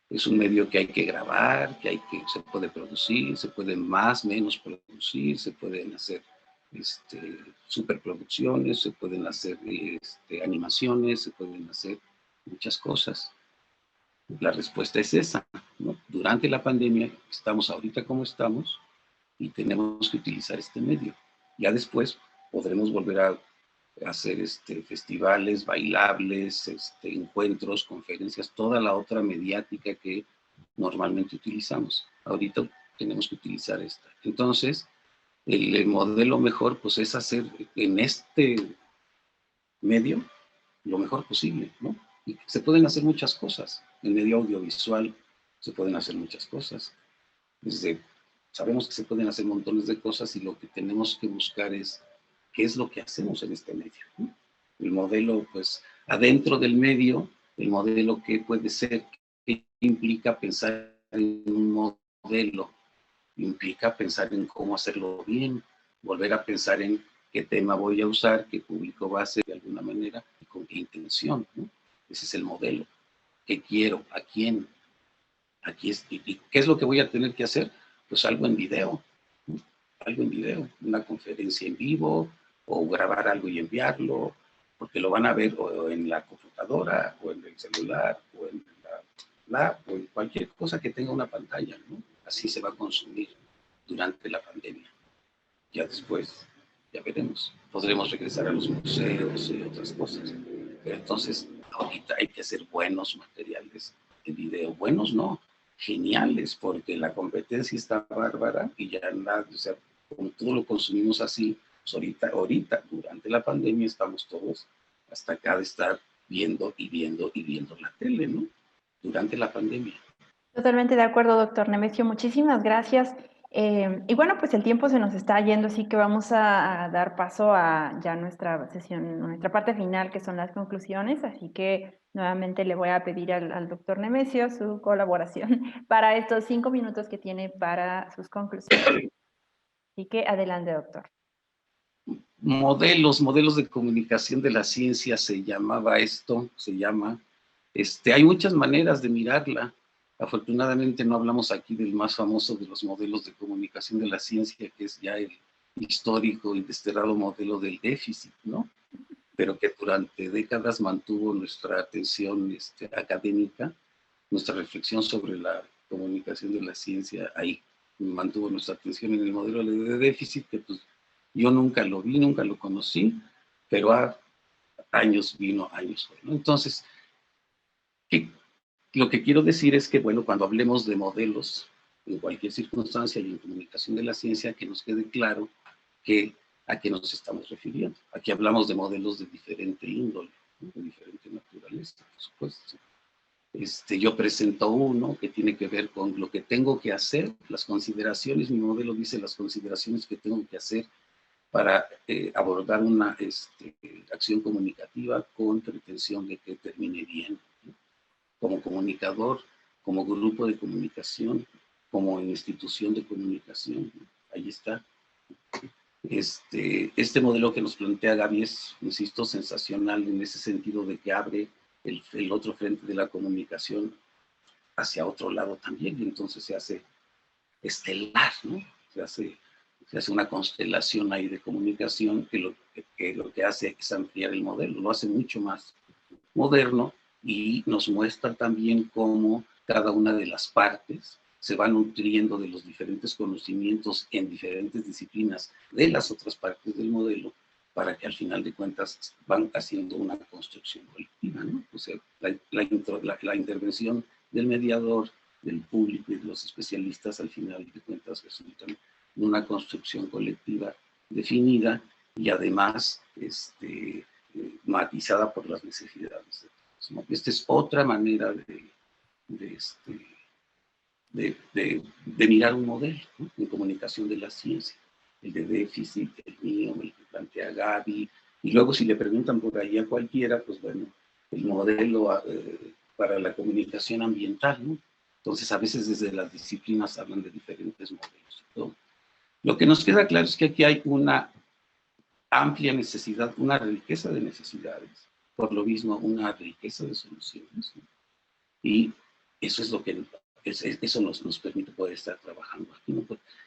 Es un medio que hay que grabar, se puede producir, se puede más, menos producir, se pueden hacer superproducciones, se pueden hacer animaciones, se pueden hacer muchas cosas. La respuesta es esa, ¿no? Durante la pandemia estamos ahorita como estamos y tenemos que utilizar este medio. Ya después podremos volver a hacer festivales, bailables, encuentros, conferencias, toda la otra mediática que normalmente utilizamos. Ahorita tenemos que utilizar esta. Entonces, el modelo mejor pues es hacer en este medio lo mejor posible, ¿no? Y se pueden hacer muchas cosas. En medio audiovisual se pueden hacer muchas cosas. Sabemos que se pueden hacer montones de cosas y lo que tenemos que buscar es qué es lo que hacemos en este medio, ¿no? El modelo, pues, adentro del medio, el modelo que puede ser, que implica pensar en un modelo, implica pensar en cómo hacerlo bien, volver a pensar en qué tema voy a usar, qué público va a ser de alguna manera y con qué intención, ¿no? Ese es el modelo. ¿Qué quiero? ¿A quién? ¿Y qué es lo que voy a tener que hacer? Pues algo en video, ¿no? Algo en video, una conferencia en vivo o grabar algo y enviarlo, porque lo van a ver o en la computadora o en el celular o en la o en cualquier cosa que tenga una pantalla, ¿no? Así se va a consumir durante la pandemia. Ya después, ya veremos, podremos regresar a los museos y otras cosas, pero entonces ahorita hay que hacer buenos materiales de video, buenos no, geniales, porque la competencia está bárbara y ya nada, o sea, como todo lo consumimos así, pues ahorita, durante la pandemia estamos todos hasta acá de estar viendo y viendo y viendo la tele, ¿no? Durante la pandemia. Totalmente de acuerdo, doctor Nemesio. Muchísimas gracias. Y bueno, pues el tiempo se nos está yendo, así que vamos a dar paso a ya nuestra sesión, nuestra parte final, que son las conclusiones. Así que nuevamente le voy a pedir al doctor Nemesio su colaboración para estos 5 minutos que tiene para sus conclusiones. Así que adelante, doctor. Modelos de comunicación de la ciencia se llamaba esto, se llama. Hay muchas maneras de mirarla. Afortunadamente no hablamos aquí del más famoso de los modelos de comunicación de la ciencia, que es ya el histórico y desterrado modelo del déficit, ¿no? Pero que durante décadas mantuvo nuestra atención académica, nuestra reflexión sobre la comunicación de la ciencia ahí, mantuvo nuestra atención en el modelo de déficit, que pues yo nunca lo vi, nunca lo conocí, pero años vino, años fue, ¿no? Entonces, lo que quiero decir es que, bueno, cuando hablemos de modelos, en cualquier circunstancia y en comunicación de la ciencia, que nos quede claro a qué nos estamos refiriendo. Aquí hablamos de modelos de diferente índole, ¿no? De diferente naturaleza, por supuesto. Yo presento uno que tiene que ver con lo que tengo que hacer, las consideraciones, mi modelo dice las consideraciones que tengo que hacer para abordar una acción comunicativa con pretensión de que termine bien, ¿no? Como comunicador, como grupo de comunicación, como institución de comunicación, ¿no? Ahí está. Este modelo que nos plantea Gaby es, insisto, sensacional en ese sentido de que abre el otro frente de la comunicación hacia otro lado también, y entonces se hace estelar, ¿no? Se hace una constelación ahí de comunicación que lo que hace es ampliar el modelo, lo hace mucho más moderno y nos muestra también cómo cada una de las partes se va nutriendo de los diferentes conocimientos en diferentes disciplinas de las otras partes del modelo para que al final de cuentas van haciendo una construcción colectiva, ¿no? O sea, la intervención del mediador, del público y de los especialistas al final de cuentas resultan en una construcción colectiva definida y además matizada por las necesidades de todos, ¿no? Esta es otra manera de mirar un modelo, ¿no? En comunicación de la ciencia, el de déficit, el mío, el que plantea Gaby, y luego si le preguntan por ahí a cualquiera, pues bueno, el modelo para la comunicación ambiental, ¿no? Entonces a veces desde las disciplinas hablan de diferentes modelos, ¿no? Lo que nos queda claro es que aquí hay una amplia necesidad, una riqueza de necesidades, por lo mismo una riqueza de soluciones, ¿no? Y eso es lo que eso nos permite poder estar trabajando aquí, ¿no?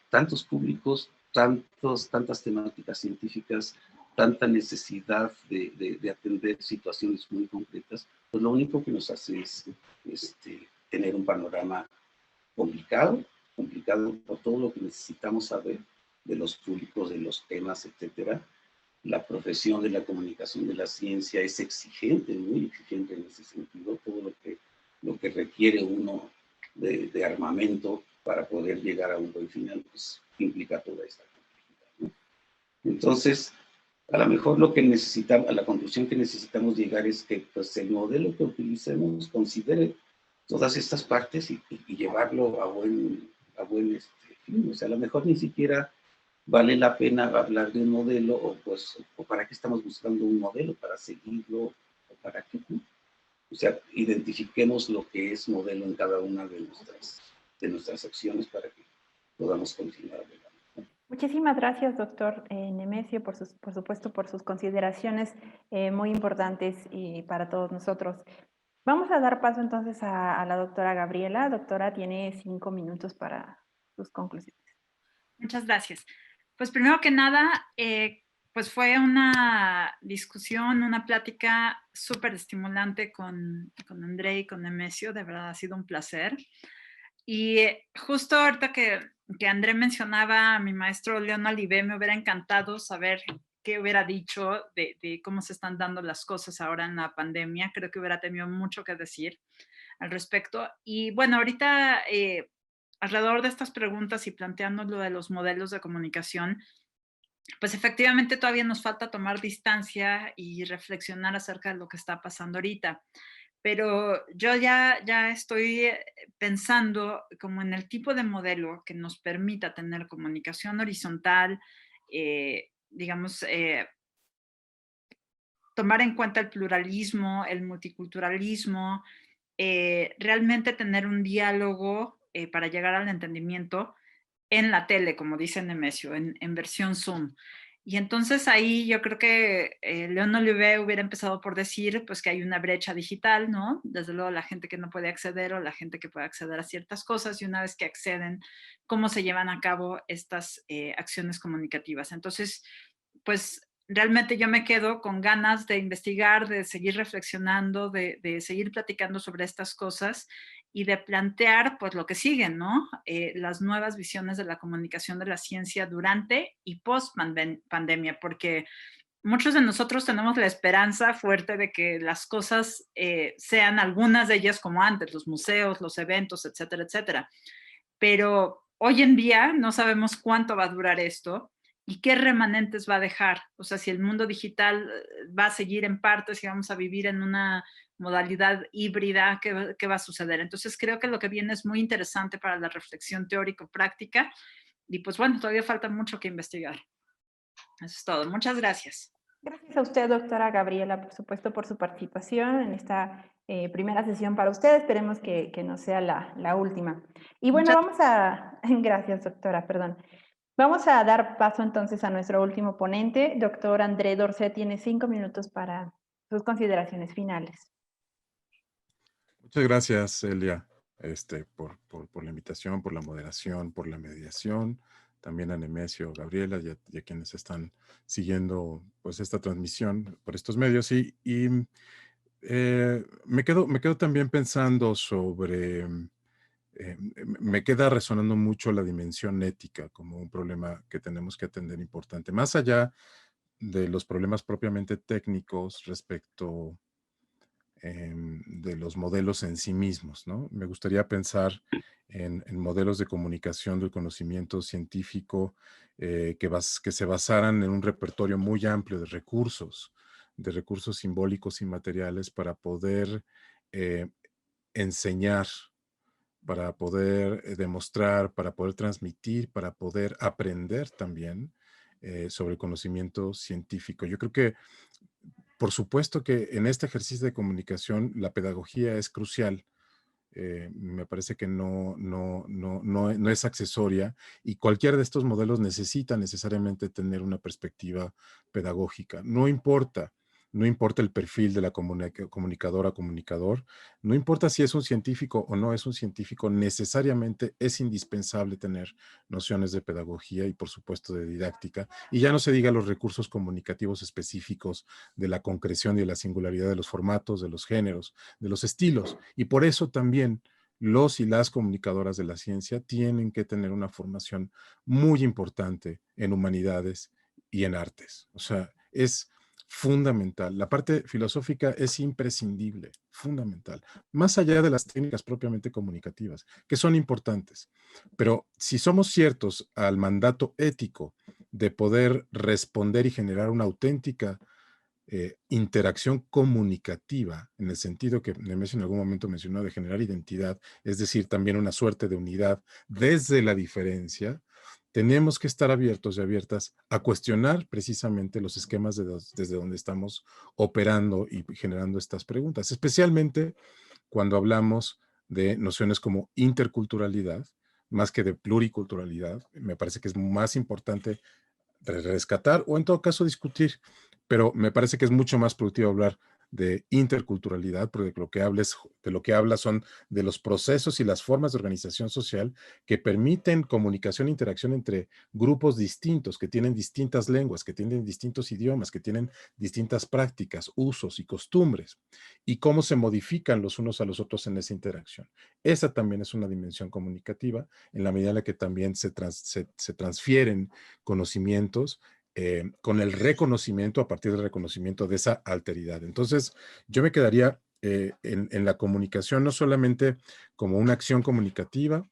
Tantos públicos, tantas temáticas científicas, tanta necesidad de atender situaciones muy concretas, pues lo único que nos hace es tener un panorama complicado por todo lo que necesitamos saber de los públicos, de los temas, etcétera. La profesión de la comunicación de la ciencia es exigente, muy exigente en ese sentido, todo lo que requiere uno de armamento para poder llegar a un buen final, pues implica toda esta complejidad, ¿no? Entonces, a lo mejor lo que necesitamos, a la conclusión que necesitamos llegar es que pues, el modelo que utilicemos considere todas estas partes y llevarlo a buen fin. O sea, a lo mejor ni siquiera vale la pena hablar de un modelo o para qué estamos buscando un modelo, para seguirlo o para qué, ¿no? O sea, identifiquemos lo que es modelo en cada una de nuestras acciones para que podamos continuar adelante, ¿no? Muchísimas gracias, doctor Nemesio, por supuesto, por sus consideraciones muy importantes y para todos nosotros. Vamos a dar paso entonces a la doctora Gabriela. Doctora, tiene 5 minutos para sus conclusiones. Muchas gracias. Pues primero que nada, pues fue una discusión, una plática súper estimulante con André y con Nemesio. De verdad ha sido un placer. Y justo ahorita que André mencionaba a mi maestro León Olivé, me hubiera encantado saber qué hubiera dicho de cómo se están dando las cosas ahora en la pandemia. Creo que hubiera tenido mucho que decir al respecto. Y bueno, ahorita alrededor de estas preguntas y planteando lo de los modelos de comunicación, pues efectivamente todavía nos falta tomar distancia y reflexionar acerca de lo que está pasando ahorita. Pero yo ya estoy pensando como en el tipo de modelo que nos permita tener comunicación horizontal, digamos, tomar en cuenta el pluralismo, el multiculturalismo, realmente tener un diálogo para llegar al entendimiento en la tele, como dice Nemesio, en versión Zoom. Y entonces ahí yo creo que León Olivé hubiera empezado por decir pues que hay una brecha digital, ¿no? Desde luego la gente que no puede acceder o la gente que puede acceder a ciertas cosas y una vez que acceden, cómo se llevan a cabo estas acciones comunicativas. Entonces, pues realmente yo me quedo con ganas de investigar, de seguir reflexionando, de seguir platicando sobre estas cosas y de plantear pues lo que sigue, ¿no? Las nuevas visiones de la comunicación de la ciencia durante y post pandemia, porque muchos de nosotros tenemos la esperanza fuerte de que las cosas sean algunas de ellas como antes, los museos, los eventos, etcétera, etcétera. Pero hoy en día no sabemos cuánto va a durar esto y qué remanentes va a dejar. O sea, si el mundo digital va a seguir en parte, si vamos a vivir en una modalidad híbrida, ¿qué va a suceder? Entonces creo que lo que viene es muy interesante para la reflexión teórico-práctica y pues bueno, todavía falta mucho que investigar. Eso es todo. Muchas gracias. Gracias a usted, doctora Gabriela, por supuesto, por su participación en esta primera sesión para usted. Esperemos que no sea la última. Y bueno, vamos a... Gracias, doctora, perdón. Vamos a dar paso entonces a nuestro último ponente. Doctor André Dorset tiene 5 minutos para sus consideraciones finales. Muchas gracias, Elia, por la invitación, por la moderación, por la mediación. También a Nemesio, Gabriela y a quienes están siguiendo pues, esta transmisión por estos medios. Me quedo también pensando sobre, me queda resonando mucho la dimensión ética como un problema que tenemos que atender importante, más allá de los problemas propiamente técnicos respecto de los modelos en sí mismos, ¿no? Me gustaría pensar en modelos de comunicación del conocimiento científico que se basaran en un repertorio muy amplio de recursos simbólicos y materiales para poder eh, enseñar, para poder demostrar, para poder transmitir, para poder aprender también sobre el conocimiento científico. Yo creo que por supuesto que en este ejercicio de comunicación la pedagogía es crucial. Me parece que no es accesoria y cualquiera de estos modelos necesita necesariamente tener una perspectiva pedagógica. No importa el perfil de la comunicadora o comunicador, no importa si es un científico o no es un científico, necesariamente es indispensable tener nociones de pedagogía y por supuesto de didáctica. Y ya no se diga los recursos comunicativos específicos de la concreción y de la singularidad de los formatos, de los géneros, de los estilos. Y por eso también los y las comunicadoras de la ciencia tienen que tener una formación muy importante en humanidades y en artes. O sea, es fundamental. La parte filosófica es imprescindible, fundamental, más allá de las técnicas propiamente comunicativas, que son importantes. Pero si somos ciertos al mandato ético de poder responder y generar una auténtica interacción comunicativa, en el sentido que Nemesio en algún momento mencionó de generar identidad, es decir, también una suerte de unidad desde la diferencia, tenemos que estar abiertos y abiertas a cuestionar precisamente los esquemas desde donde estamos operando y generando estas preguntas, especialmente cuando hablamos de nociones como interculturalidad, más que de pluriculturalidad. Me parece que es más importante rescatar o en todo caso discutir, pero me parece que es mucho más productivo hablar de interculturalidad, porque de lo que habla son de los procesos y las formas de organización social que permiten comunicación e interacción entre grupos distintos, que tienen distintas lenguas, que tienen distintos idiomas, que tienen distintas prácticas, usos y costumbres, y cómo se modifican los unos a los otros en esa interacción. Esa también es una dimensión comunicativa, en la medida en la que también se transfieren conocimientos con el reconocimiento, a partir del reconocimiento de esa alteridad. Entonces, yo me quedaría en la comunicación no solamente como una acción comunicativa,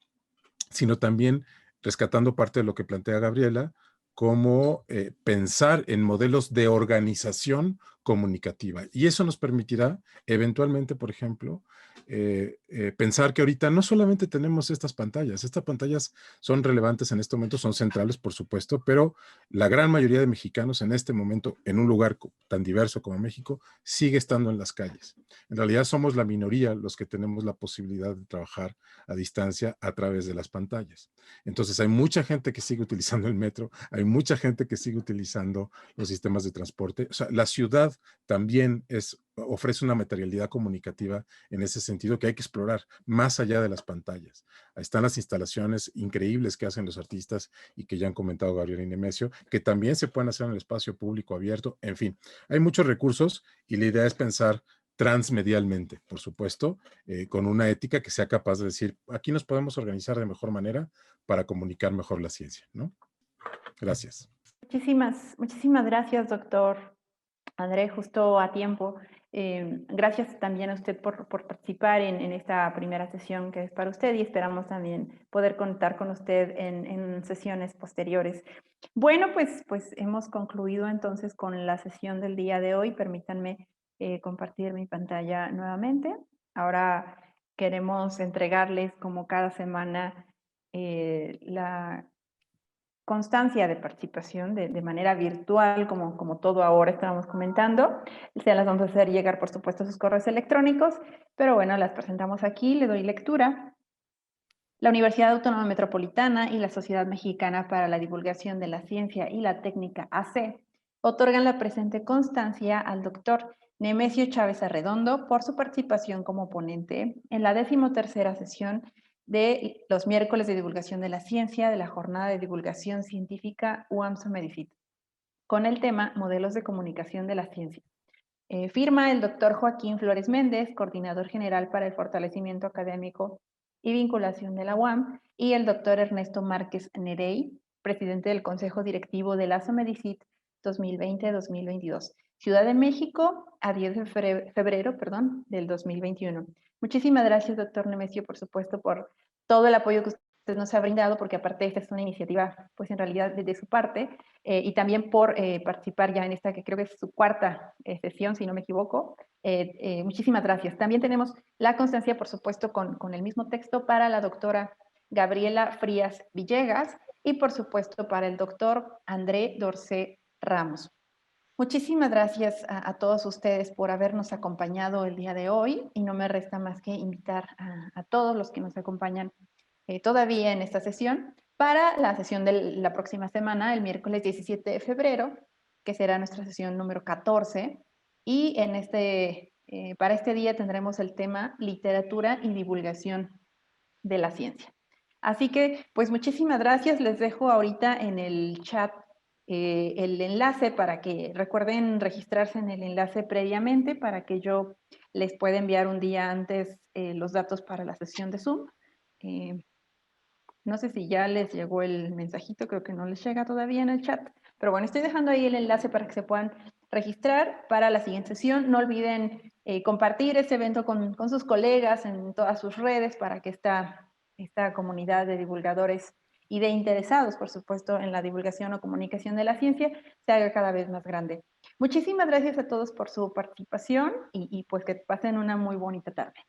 sino también rescatando parte de lo que plantea Gabriela, como pensar en modelos de organización comunicativa. Y eso nos permitirá eventualmente, por ejemplo, pensar que ahorita no solamente tenemos estas pantallas son relevantes en este momento, son centrales, por supuesto, pero la gran mayoría de mexicanos en este momento, en un lugar tan diverso como México, sigue estando en las calles. En realidad somos la minoría los que tenemos la posibilidad de trabajar a distancia a través de las pantallas. Entonces hay mucha gente que sigue utilizando el metro, hay mucha gente que sigue utilizando los sistemas de transporte. O sea, la ciudad también ofrece una materialidad comunicativa en ese sentido que hay que explorar más allá de las pantallas. Ahí están las instalaciones increíbles que hacen los artistas y que ya han comentado Gabriel y Nemesio, que también se pueden hacer en el espacio público abierto. En fin, hay muchos recursos y la idea es pensar transmedialmente, por supuesto, con una ética que sea capaz de decir, aquí nos podemos organizar de mejor manera para comunicar mejor la ciencia, ¿no? Gracias. Muchísimas gracias, doctor André, justo a tiempo. Gracias también a usted por participar en esta primera sesión que es para usted y esperamos también poder contar con usted en sesiones posteriores. Bueno, pues hemos concluido entonces con la sesión del día de hoy. Permítanme compartir mi pantalla nuevamente. Ahora queremos entregarles como cada semana la constancia de participación de manera virtual, como todo ahora estábamos comentando. Se las vamos a hacer llegar, por supuesto, a sus correos electrónicos, pero bueno, las presentamos aquí, le doy lectura. La Universidad Autónoma Metropolitana y la Sociedad Mexicana para la Divulgación de la Ciencia y la Técnica AC otorgan la presente constancia al doctor Nemesio Chávez Arredondo por su participación como ponente en la 13ª sesión de los miércoles de divulgación de la ciencia de la Jornada de Divulgación Científica UAM Somedifit, con el tema Modelos de Comunicación de la Ciencia. Firma el doctor Joaquín Flores Méndez, coordinador general para el fortalecimiento académico y vinculación de la UAM, y el doctor Ernesto Márquez Nerey, presidente del Consejo Directivo de la SOMEDICIT 2020-2022, Ciudad de México, a 10 de febrero del 2021. Muchísimas gracias, doctor Nemesio, por supuesto, por todo el apoyo que usted nos ha brindado, porque aparte esta es una iniciativa, pues en realidad desde su parte, y también por participar ya en esta, que creo que es su 4ª sesión, si no me equivoco. Muchísimas gracias. También tenemos la constancia, por supuesto, con el mismo texto para la doctora Gabriela Frías Villegas y, por supuesto, para el doctor André Dorcé Ramos. Muchísimas gracias a todos ustedes por habernos acompañado el día de hoy, y no me resta más que invitar a todos los que nos acompañan todavía en esta sesión para la sesión de la próxima semana, el miércoles 17 de febrero, que será nuestra sesión número 14, y para este día tendremos el tema Literatura y Divulgación de la Ciencia. Así que, pues muchísimas gracias. Les dejo ahorita en el chat el enlace para que recuerden registrarse en el enlace previamente para que yo les pueda enviar un día antes los datos para la sesión de Zoom. No sé si ya les llegó el mensajito, creo que no les llega todavía en el chat, pero bueno, estoy dejando ahí el enlace para que se puedan registrar para la siguiente sesión. No olviden compartir este evento con sus colegas en todas sus redes para que esta comunidad de divulgadores y de interesados, por supuesto, en la divulgación o comunicación de la ciencia se haga cada vez más grande. Muchísimas gracias a todos por su participación y pues que pasen una muy bonita tarde.